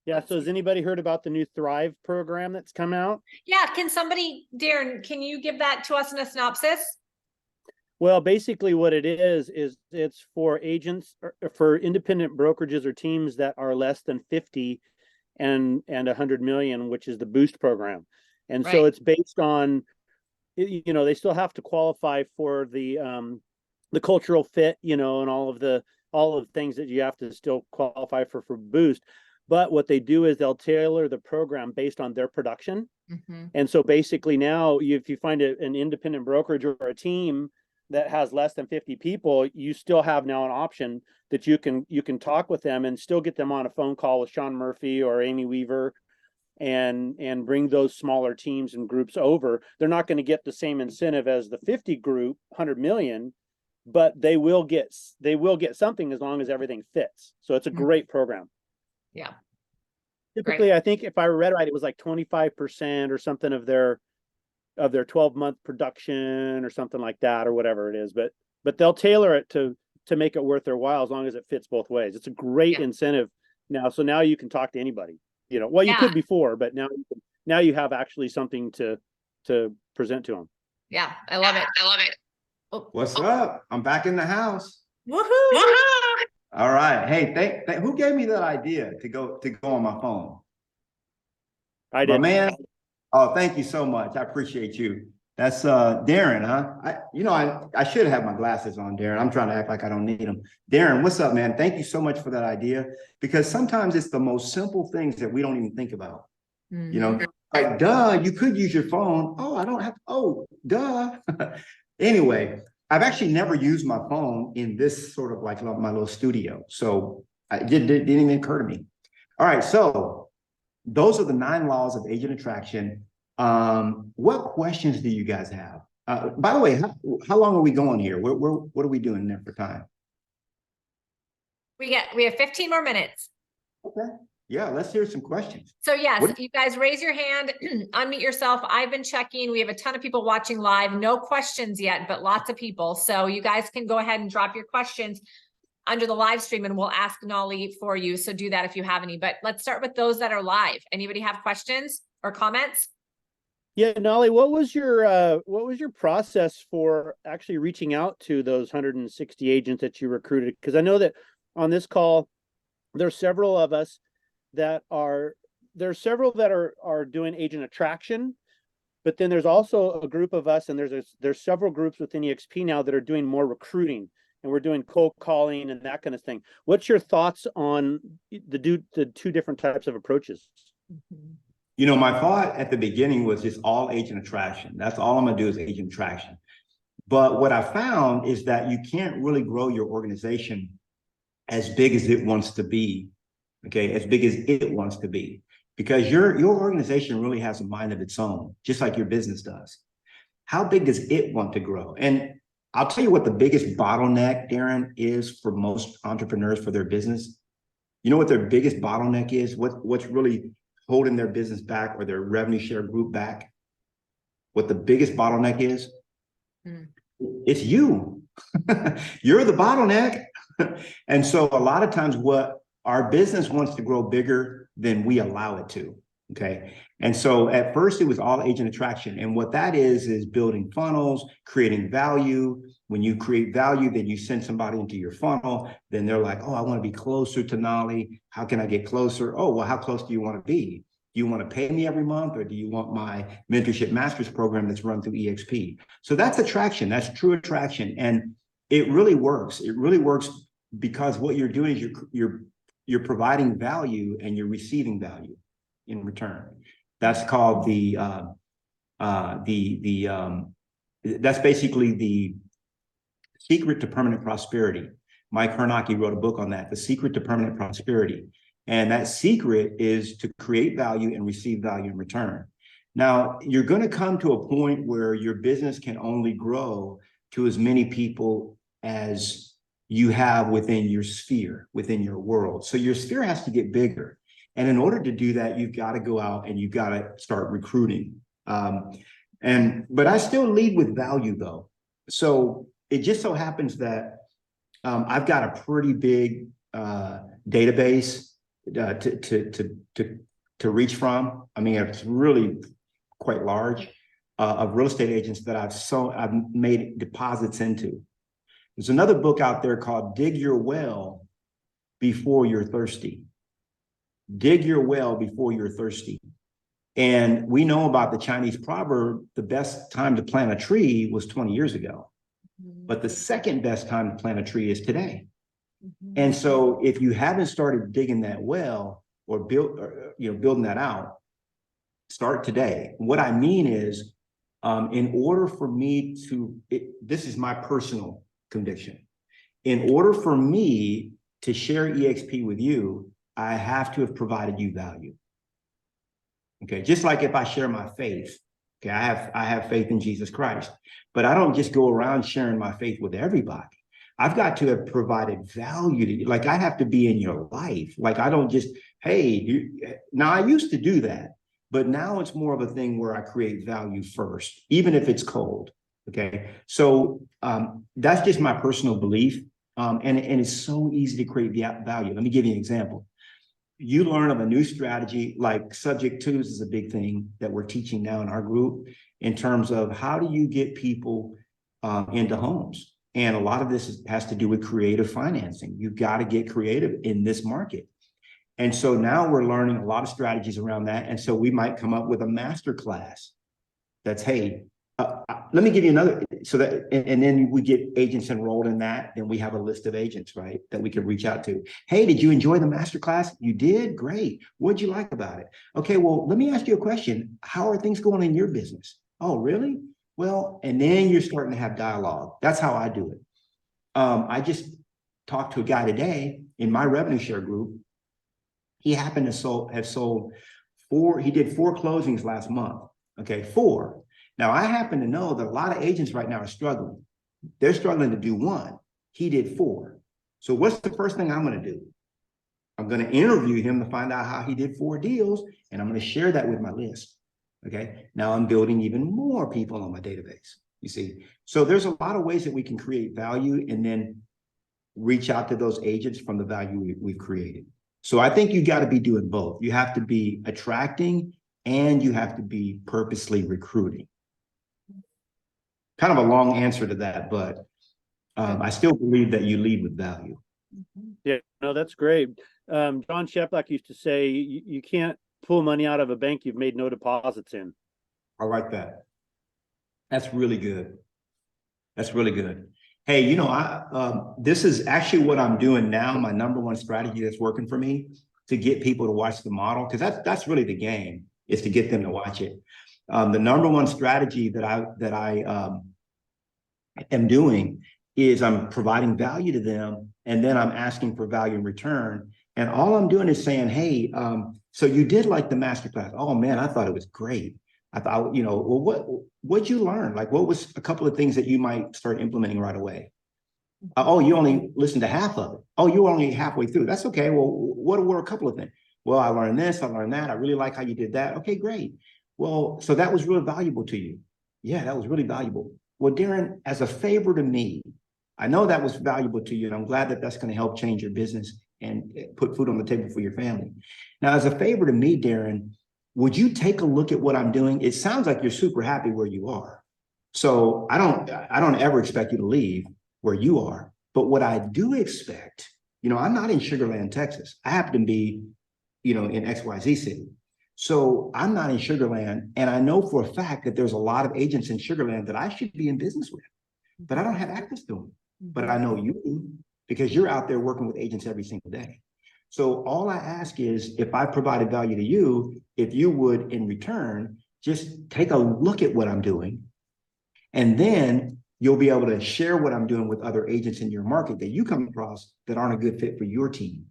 Yeah. So has anybody heard about the new Thrive program that's come out? Yeah, Darren, can you give that to us in a synopsis? Well, basically what it is it's for agents or for independent brokerages or teams that are less than 50 and 100 million, which is the Boost program. And so it's based on, they still have to qualify for the cultural fit, and all of the things that you have to still qualify for Boost. But what they do is they'll tailor the program based on their production. Mm-hmm. And so basically now if you find an independent brokerage or a team that has less than 50 people, you still have now an option that you can talk with them and still get them on a phone call with Sean Murphy or Amy Weaver and bring those smaller teams and groups over. They're not going to get the same incentive as the 50 group, 100 million, but they will get something as long as everything fits. So it's a great program. Yeah. Typically, I think if I read right, it was like 25% or something of their 12-month production or something like that, or whatever it is. But they'll tailor it to make it worth their while, as long as it fits both ways. It's a great incentive now. So now you can talk to anybody, you know, well, you could before, but now you have actually something to present to them. Yeah. I love it. I love it. Oh, What's up? I'm back in the house. woohoo. All right. Hey, who gave me that idea to go on my phone? I My did. man. Oh, thank you so much. I appreciate you. That's Darren, huh? I should have my glasses on, Darren. I'm trying to act like I don't need them. Darren, what's up, man? Thank you so much for that idea, because sometimes it's the most simple things that we don't even think about. Mm-hmm. You know, like, duh, you could use your phone. Oh, I don't have, oh, duh. Anyway, I've actually never used my phone in this sort of like my little studio. So it didn't even occur to me. All right, so those are the 9 laws of agent attraction. What questions do you guys have? By the way, how long are we going here? What are we doing there for time? We have 15 more minutes. Okay. Yeah, let's hear some questions. So yes, you guys raise your hand, unmute yourself. I've been checking. We have a ton of people watching live. No questions yet, but lots of people. So you guys can go ahead and drop your questions under the live stream and we'll ask Knolly for you. So do that if you have any, but let's start with those that are live. Anybody have questions or comments? Yeah, Knolly, what was your process for actually reaching out to those 160 agents that you recruited? Because I know that on this call, there's several of us that are doing agent attraction, but then there's also a group of us, and there's several groups within EXP now that are doing more recruiting, and we're doing cold calling and that kind of thing. What's your thoughts on the 2 different types of approaches? You know, my thought at the beginning was just all agent attraction. That's all I'm gonna do is agent attraction. But what I found is that you can't really grow your organization as big as it wants to be, okay, as big as it wants to be, because your organization really has a mind of its own, just like your business does. How big does it want to grow? And I'll tell you what the biggest bottleneck, Darren, is for most entrepreneurs for their business. You know what their biggest bottleneck is? What's really holding their business back or their revenue share group back? What the biggest bottleneck is? It's you. You're the bottleneck. And so a lot of times what our business wants to grow bigger than we allow it to. Okay. And so at first it was all agent attraction. And what that is building funnels, creating value. When you create value, then you send somebody into your funnel. Then they're like, oh, I want to be closer to Knolly. How can I get closer? Oh, well, how close do you want to be? Do you want to pay me every month, or do you want my mentorship master's program that's run through EXP? So that's attraction. That's true attraction. And it really works. It really works because what you're doing is you're providing value and you're receiving value in return. That's called that's basically the secret to permanent prosperity. Mike Hernacki wrote a book on that, The Secret to Permanent Prosperity. And that secret is to create value and receive value in return. Now, you're going to come to a point where your business can only grow to as many people as you have within your sphere, within your world. So your sphere has to get bigger. And in order to do that, you've got to go out and you've got to start recruiting. But I still lead with value though. So it just so happens that I've got a pretty big database to reach from. I mean, it's really quite large of real estate agents that I've made deposits into. There's another book out there called Dig Your Well Before You're Thirsty. Dig your well before you're thirsty. And we know about the Chinese proverb, the best time to plant a tree was 20 years ago. But the second best time to plant a tree is today. And so if you haven't started digging that well or building that out, start today. What I mean is, in order for me this is my personal conviction. In order for me to share EXP with you, I have to have provided you value. Okay, just like if I share my faith, okay, I have faith in Jesus Christ, but I don't just go around sharing my faith with everybody. I've got to have provided value to you. Like I have to be in your life. Like I don't just hey, now I used to do that, but now it's more of a thing where I create value first, even if it's cold. Okay. So that's just my personal belief. And it's so easy to create value. Let me give you an example. You learn of a new strategy, like subject twos is a big thing that we're teaching now in our group in terms of how do you get people into homes. And a lot of this has to do with creative financing. You've got to get creative in this market. And so now we're learning a lot of strategies around that. And so we might come up with a master class that's, hey, let me give you another, so that, and then we get agents enrolled in that. Then we have a list of agents, right, that we can reach out to. Hey, did you enjoy the masterclass? You did? Great. What'd you like about it? Okay, well, let me ask you a question. How are things going in your business? Oh, really? Well, and then you're starting to have dialogue. That's how I do it. I just talked to a guy today in my revenue share group. He happened to have sold four, he did 4 closings last month. Okay, 4. Now, I happen to know that a lot of agents right now are struggling. They're struggling to do 1. He did 4. So what's the first thing I'm going to do? I'm going to interview him to find out how he did 4 deals, and I'm going to share that with my list. Okay. Now I'm building even more people on my database, you see. So there's a lot of ways that we can create value and then reach out to those agents from the value we've created. So I think you got to be doing both. You have to be attracting and you have to be purposely recruiting. Kind of a long answer to that, but I still believe that you lead with value. Yeah, no, that's great. John Sheplak used to say, you can't pull money out of a bank you've made no deposits in. I like that. That's really good. That's really good. Hey, you know, this is actually what I'm doing now. My number one strategy that's working for me to get people to watch the model, because that's really the game, is to get them to watch it. The number one strategy that I am doing is I'm providing value to them, and then I'm asking for value in return. And all I'm doing is saying, hey, so you did like the masterclass. Oh man, I thought it was great. I thought, you know, well, what'd you learn? Like, what was a couple of things that you might start implementing right away? Oh, you only listened to half of it. Oh, you were only halfway through. That's okay. Well, what were a couple of things? Well, I learned this, I learned that. I really like how you did that. Okay, great. Well, so that was really valuable to you. Yeah, that was really valuable. Well, Darren, as a favor to me, I know that was valuable to you, and I'm glad that that's going to help change your business and put food on the table for your family. Now, as a favor to me, Darren, would you take a look at what I'm doing? It sounds like you're super happy where you are. So I don't ever expect you to leave where you are. But what I do expect, you know, I'm not in Sugar Land, Texas. I happen to be, you know, in XYZ city. So I'm not in Sugar Land. And I know for a fact that there's a lot of agents in Sugar Land that I should be in business with, but I don't have access to them. But I know you do, because you're out there working with agents every single day. So all I ask is, if I provided value to you, if you would in return, just take a look at what I'm doing. And then you'll be able to share what I'm doing with other agents in your market that you come across that aren't a good fit for your team.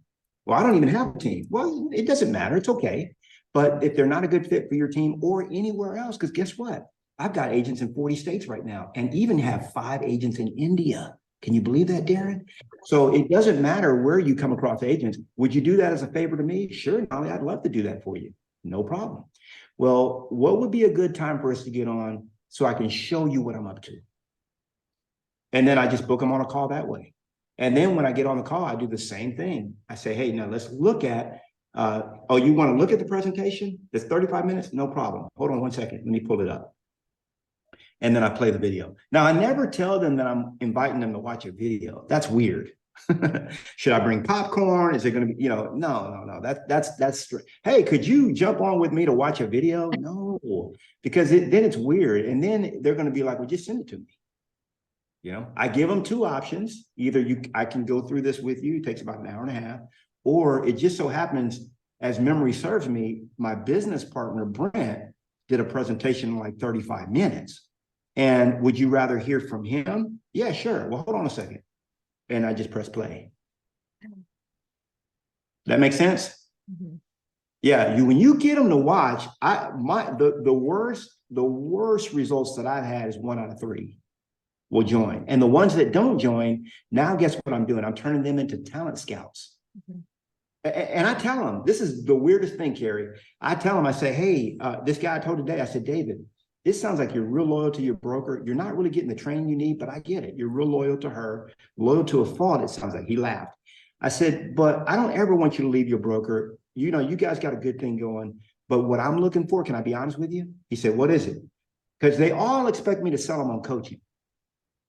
Well, I don't even have a team. Well, it doesn't matter. It's okay. But if they're not a good fit for your team or anywhere else, because guess what? I've got agents in 40 states right now, and even have 5 agents in India. Can you believe that, Darren? So it doesn't matter where you come across agents. Would you do that as a favor to me? Sure, Knolly, I'd love to do that for you. No problem. Well, what would be a good time for us to get on so I can show you what I'm up to? And then I just book them on a call that way. And then when I get on the call, I do the same thing. I say, hey, now let's look at, oh, you want to look at the presentation? It's 35 minutes? No problem. Hold on one second. Let me pull it up. And then I play the video. Now, I never tell them that I'm inviting them to watch a video. That's weird. Should I bring popcorn? Is it going to be, you know, no. That's hey, could you jump on with me to watch a video? No, because then it's weird. And then they're going to be like, well, just send it to me. You know, I give them 2 options. Either I can go through this with you. It takes about an hour and a half. Or it just so happens, as memory serves me, my business partner, Brent, did a presentation in like 35 minutes. And would you rather hear from him? Yeah, sure. Well, hold on a second. And I just press play. That makes sense? Mm-hmm. Yeah, when you get them to watch, the worst results that I've had is 1 out of 3 will join. And the ones that don't join, now guess what I'm doing? I'm turning them into talent scouts. Mm-hmm. And I tell them, this is the weirdest thing, Cari. I tell them, I say, hey, this guy I told today, I said, David, it sounds like you're real loyal to your broker. You're not really getting the training you need, but I get it. You're real loyal to her, loyal to a fault, it sounds like. He laughed. I said, but I don't ever want you to leave your broker. You know, you guys got a good thing going. But what I'm looking for, can I be honest with you? He said, what is it? Because they all expect me to sell them on coaching.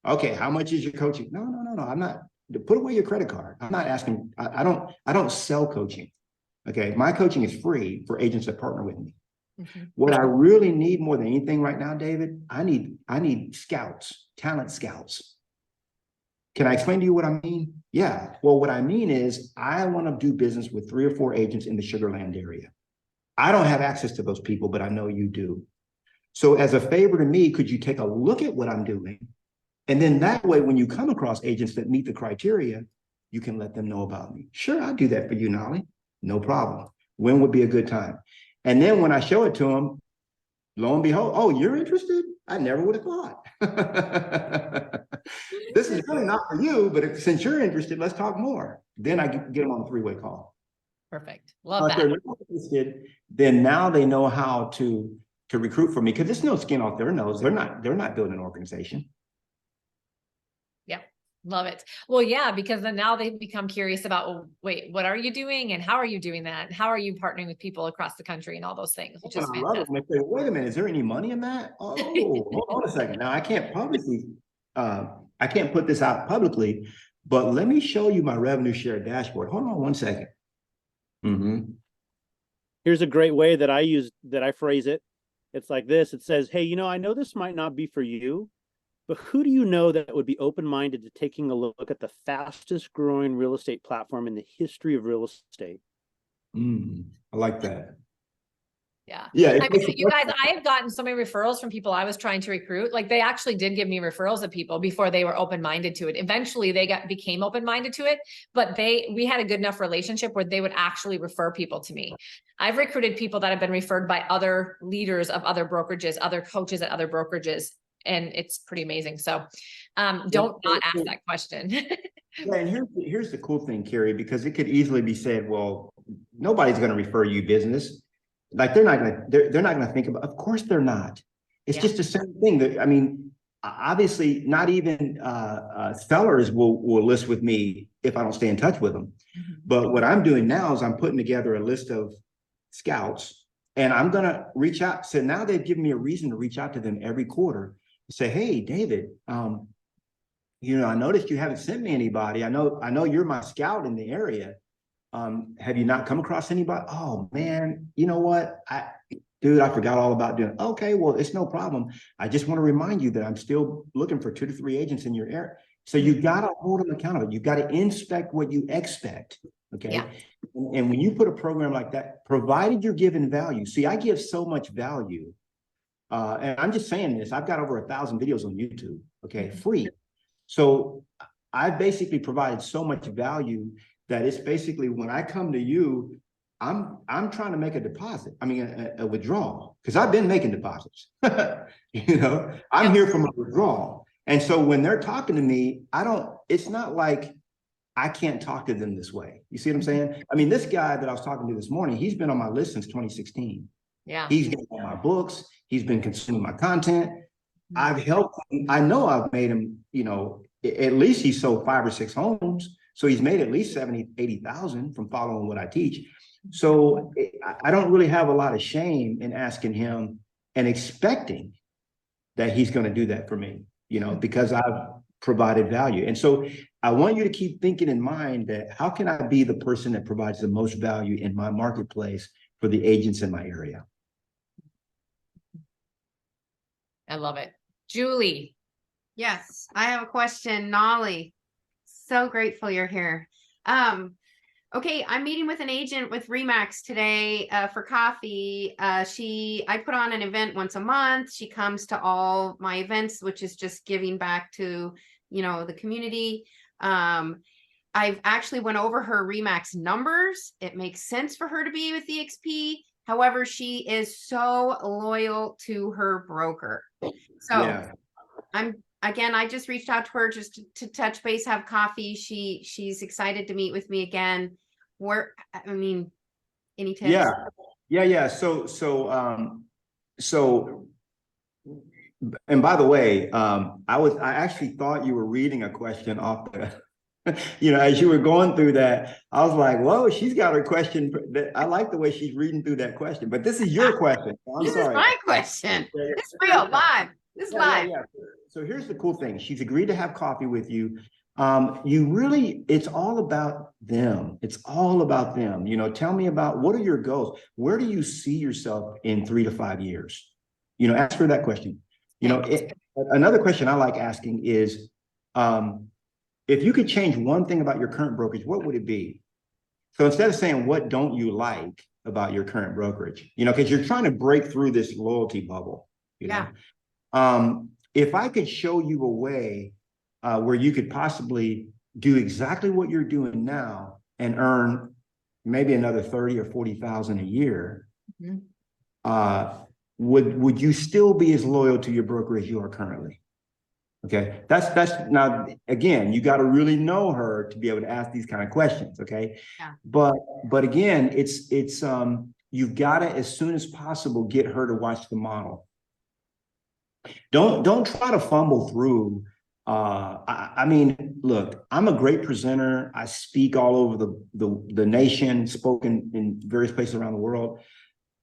Okay, how much is your coaching? No, I'm not. Put away your credit card. I'm not asking. I don't sell coaching. Okay, my coaching is free for agents that partner with me. Mhm. What I really need more than anything right now, David, I need scouts, talent scouts. Can I explain to you what I mean? Yeah. Well, what I mean is I want to do business with 3 or 4 agents in the Sugar Land area. I don't have access to those people, but I know you do. So as a favor to me, could you take a look at what I'm doing? And then that way, when you come across agents that meet the criteria, you can let them know about me. Sure, I'll do that for you, Knolly. No problem. When would be a good time? And then when I show it to them, lo and behold, oh, you're interested? I never would have thought. This is really not for you, but since you're interested, let's talk more. Then I get them on a 3-way call. Perfect. Love If they're that. not interested, then now they know how to recruit for me, because there's no skin off their nose. They're not building an organization. Love it. Well, yeah, because then now they become curious about, well, wait, what are you doing? And how are you doing that? How are you partnering with people across the country and all those things, which is I love it fantastic. when they say, wait a minute, is there any money in that? Oh, hold on a second. Now I can't publicly, I can't put this out publicly, but let me show you my revenue share dashboard. Hold on one second. Here's a great way that I phrase it. It's like this. It says, hey, I know this might not be for you, but who do you know that would be open-minded to taking a look at the fastest growing real estate platform in the history of real estate? I like that. Yeah. Yeah. I mean, you guys, I have gotten so many referrals from people I was trying to recruit. Like they actually did give me referrals of people before they were open-minded to it. Eventually they became open-minded to it, but we had a good enough relationship where they would actually refer people to me. I've recruited people that have been referred by other leaders of other brokerages, other coaches at other brokerages, and it's pretty amazing. So don't not ask that question. Yeah, and here's the cool thing, Cari, because it could easily be said, well, nobody's going to refer you business. Like they're not gonna think about. Of course they're not. It's just the same thing. That I mean, obviously, not even sellers will list with me if I don't stay in touch with them. But what I'm doing now is I'm putting together a list of scouts, and I'm gonna reach out. So now they've given me a reason to reach out to them every quarter. Say, hey, David, I noticed you haven't sent me anybody. I know you're my scout in the area. Have you not come across anybody? Oh man, you know what? I forgot all about doing it. Okay, well, it's no problem. I just want to remind you that I'm still looking for 2 to 3 agents in your area. So you got to hold them accountable. You got to inspect what you expect. Okay. Yeah. And when you put a program like that, provided you're giving value. See, I give so much value. And I'm just saying this, I've got over 1,000 videos on YouTube, okay, free. So I basically provided so much value that it's basically when I come to you, I'm trying to make a deposit. I mean, a withdrawal, because I've been making deposits. I'm here from a withdrawal. And so when they're talking to me, it's not like I can't talk to them this way. You see what I'm saying? I mean, this guy that I was talking to this morning, he's been on my list since 2016. Yeah. He's been on my books. He's been consuming my content. I've helped him. I know I've made him, at least he sold 5 or 6 homes. So he's made at least 70, 80,000 from following what I teach. So I don't really have a lot of shame in asking him and expecting that he's going to do that for me, because I've provided value. And so I want you to keep thinking in mind that how can I be the person that provides the most value in my marketplace for the agents in my area? I love it. Julie. Yes, I have a question. Knolly, so grateful you're here. Okay, I'm meeting with an agent with Remax today for coffee. I put on an event once a month. She comes to all my events, which is just giving back to, the community. I've actually went over her Remax numbers. It makes sense for her to be with EXP. However, she is so loyal to her broker. So I just reached out to her just to touch base, have coffee. She's excited to meet with me again. Where, I mean, any tips? Yeah. So, and by the way, I actually thought you were reading a question off the, as you were going through that, I was like, whoa, she's got her question. I like the way she's reading through that question, but this is your question. I'm This sorry. is my question. Yeah, yeah. It's real, live. This live. Yeah. So here's the cool thing. She's agreed to have coffee with you. It's all about them. It's all about them. Tell me about, what are your goals? Where do you see yourself in 3 to 5 years? Ask her that question. Another question I like asking is, if you could change one thing about your current brokerage, what would it be? So instead of saying, what don't you like about your current brokerage? Because you're trying to break through this loyalty bubble. If I could show you a way where you could possibly do exactly what you're doing now and earn maybe another 30 or 40,000 a year, would you still be as loyal to your broker as you are currently? Okay, that's now, again, you got to really know her to be able to ask these kind of questions. Okay. Yeah. But again, it's you've got to, as soon as possible, get her to watch the model. Don't try to fumble through. I mean, look, I'm a great presenter. I speak all over the nation, spoken in various places around the world.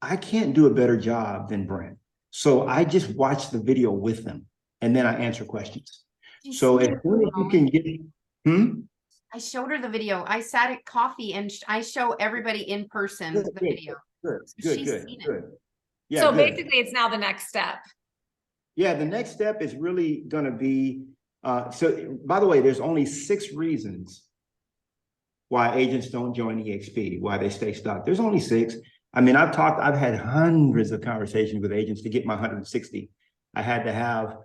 I can't do a better job than Brent. So I just watch the video with them, and then I answer questions. So as soon as you can get, I showed her the video. I sat at coffee and I show everybody in person the video. Good. Yeah. So basically it's now the next step. Yeah, the next step is really going to be, so by the way, there's only 6 reasons why agents don't join EXP, why they stay stuck. There's only 6. I mean, I've had hundreds of conversations with agents to get my 160. I had to have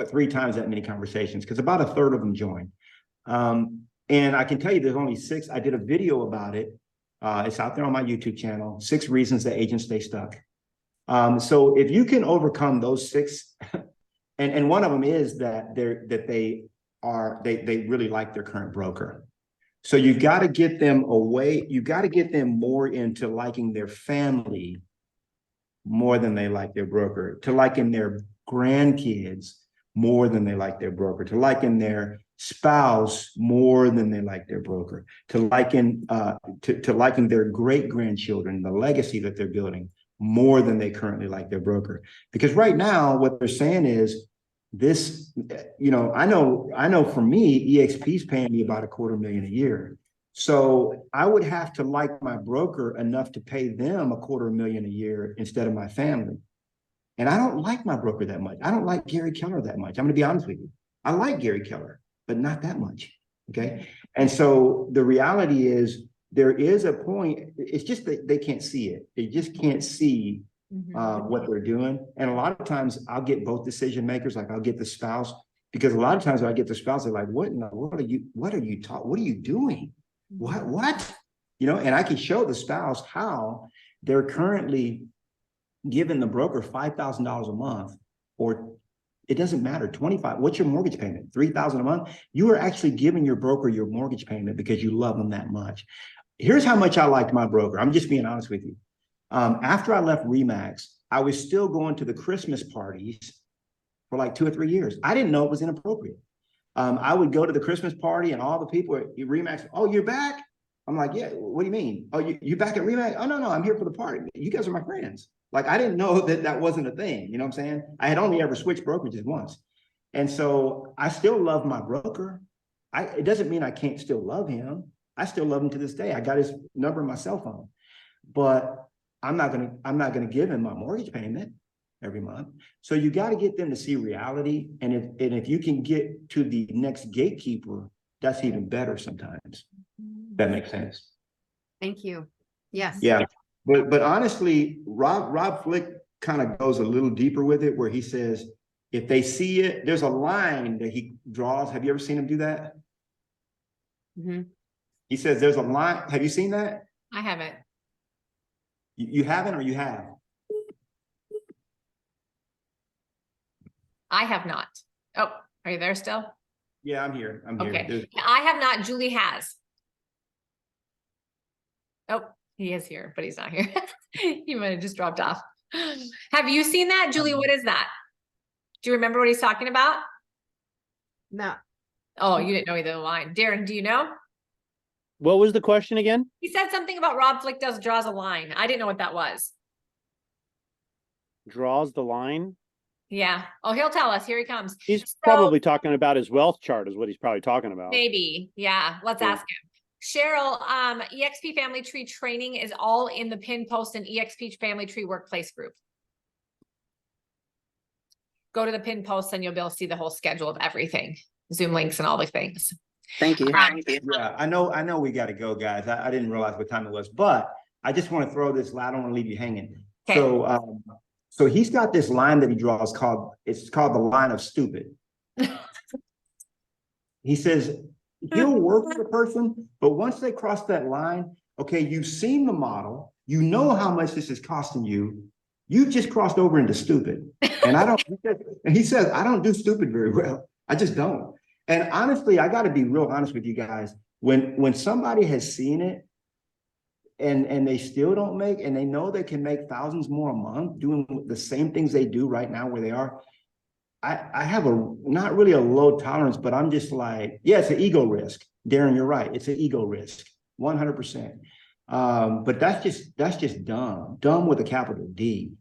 3 times that many conversations because about a third of them join. And I can tell you there's only 6. I did a video about it. It's out there on my YouTube channel, 6 reasons that agents stay stuck. So if you can overcome those 6, and one of them is that they really like their current broker. So you've got to get them away. You got to get them more into liking their family more than they like their broker, to liking their grandkids more than they like their broker, to liking their spouse more than they like their broker, to liking their great grandchildren, the legacy that they're building more than they currently like their broker. Because right now, what they're saying is this, I know for me, EXP is paying me about $250,000 a year. So I would have to like my broker enough to pay them $250,000 a year instead of my family. And I don't like my broker that much. I don't like Gary Keller that much. I'm going to be honest with you. I like Gary Keller, but not that much. Okay. And so the reality is, there is a point, it's just that they can't see it. They just can't see what they're doing. And a lot of times I'll get both decision makers, like I'll get the spouse, because a lot of times when I get the spouse, they're like, what are you doing? What? And I can show the spouse how they're currently giving the broker $5,000 a month, or it doesn't matter, 25. What's your mortgage payment? $3,000 a month. You are actually giving your broker your mortgage payment because you love them that much. Here's how much I liked my broker. I'm just being honest with you. After I left RE/MAX, I was still going to the Christmas parties for like 2 or 3 years. I didn't know it was inappropriate. I would go to the Christmas party and all the people at RE/MAX, oh, you're back? I'm like, yeah, what do you mean? Oh, you back at RE/MAX? Oh, no, I'm here for the party. You guys are my friends. Like, I didn't know that wasn't a thing. You know what I'm saying? I had only ever switched brokerages once. And so I still love my broker. It doesn't mean I can't still love him. I still love him to this day. I got his number in my cell phone, but I'm not gonna give him my mortgage payment every month. So you got to get them to see reality. And if you can get to the next gatekeeper, that's even better sometimes. That makes sense. Thank you. Yes. Yeah. But honestly, Rob Flick kind of goes a little deeper with it, where he says, if they see it, there's a line that he draws. Have you ever seen him do that? He says there's a line. Have you seen that? I haven't. You haven't, or you have? I have not. Oh, are you there still? Yeah, I'm here. I'm here. Okay. I have not. Julie has. Oh, he is here, but he's not here. He might have just dropped off. Have you seen that, Julie? What is that? Do you remember what he's talking about? No. Oh, you didn't know either line. Darren, do you know? What was the question again? He said something about Rob Flick draws a line. I didn't know what that was. Draws the line. Yeah. Oh, he'll tell us. Here he comes. He's So- probably talking about his wealth chart is what he's probably talking about. Maybe. Yeah. Let's Yeah. ask him. Cheryl, EXP Family Tree training is all in the pin post and EXP Family Tree workplace group. Go to the pin post and you'll be able to see the whole schedule of everything, Zoom links and all the things. Thank you. Yeah, I know we got to go, guys. I didn't realize what time it was, but I just want to throw this. I don't want to leave you hanging. Okay. So he's got this line that he draws it's called the line of stupid. He says he'll work with a person, but once they cross that line, okay, you've seen the model, you know how much this is costing you. You've just crossed over into stupid. And he says, I don't do stupid very well. I just don't. And honestly, I got to be real honest with you guys. When somebody has seen it and they still don't make, and they know they can make thousands more a month doing the same things they do right now where they are, I have not really a low tolerance, but I'm just like, yeah, it's an ego risk. Darren, you're right. It's an ego risk, 100%. But that's just dumb with a capital D.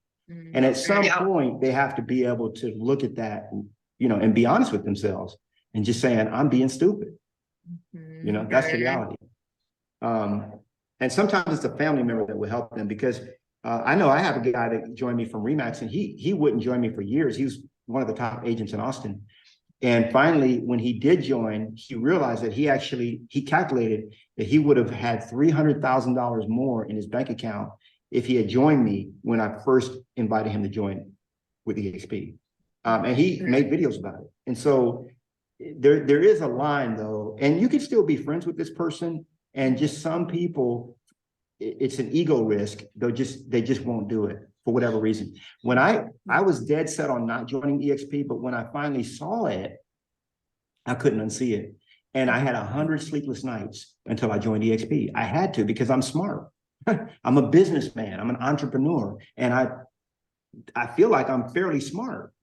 And at some point, they have to be able to look at that, and be honest with themselves and just saying, I'm being stupid. That's the reality. And sometimes it's a family member that will help them, because I know I have a guy that joined me from Remax, and he wouldn't join me for years. He was one of the top agents in Austin. And finally, when he did join, he realized that he calculated that he would have had $300,000 more in his bank account if he had joined me when I first invited him to join with EXP. And he made videos about it. And so there is a line, though, and you can still be friends with this person. And just some people, it's an ego risk. They just won't do it for whatever reason. When I was dead set on not joining EXP, but when I finally saw it, I couldn't unsee it. And I had 100 sleepless nights until I joined EXP. I had to, because I'm smart. I'm a businessman. I'm an entrepreneur. And I feel like I'm fairly smart,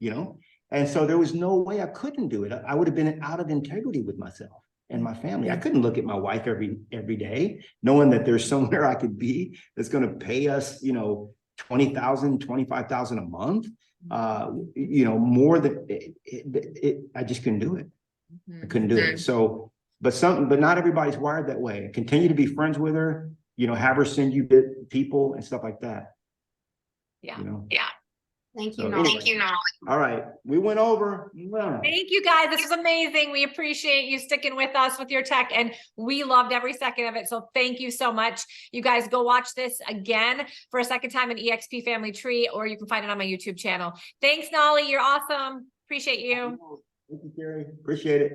And so there was no way I couldn't do it. I would have been out of integrity with myself and my family. I couldn't look at my wife every day, knowing that there's somewhere I could be that's going to pay us, $20,000, $25,000 a month. More than it. I just couldn't do it. I couldn't do it. So, but not everybody's wired that way. Continue to be friends with her, have her send you people and stuff like that. Yeah. Yeah. Thank you, So, Knolly. anyway. All right. We went over. Thank you, guys. This was amazing. We appreciate you sticking with us with your tech, and we loved every second of it. So thank you so much. You guys go watch this again for a second time in EXP Family Tree, or you can find it on my YouTube channel. Thanks, Knolly. You're awesome. Appreciate you. Thank you, Cari. Appreciate it.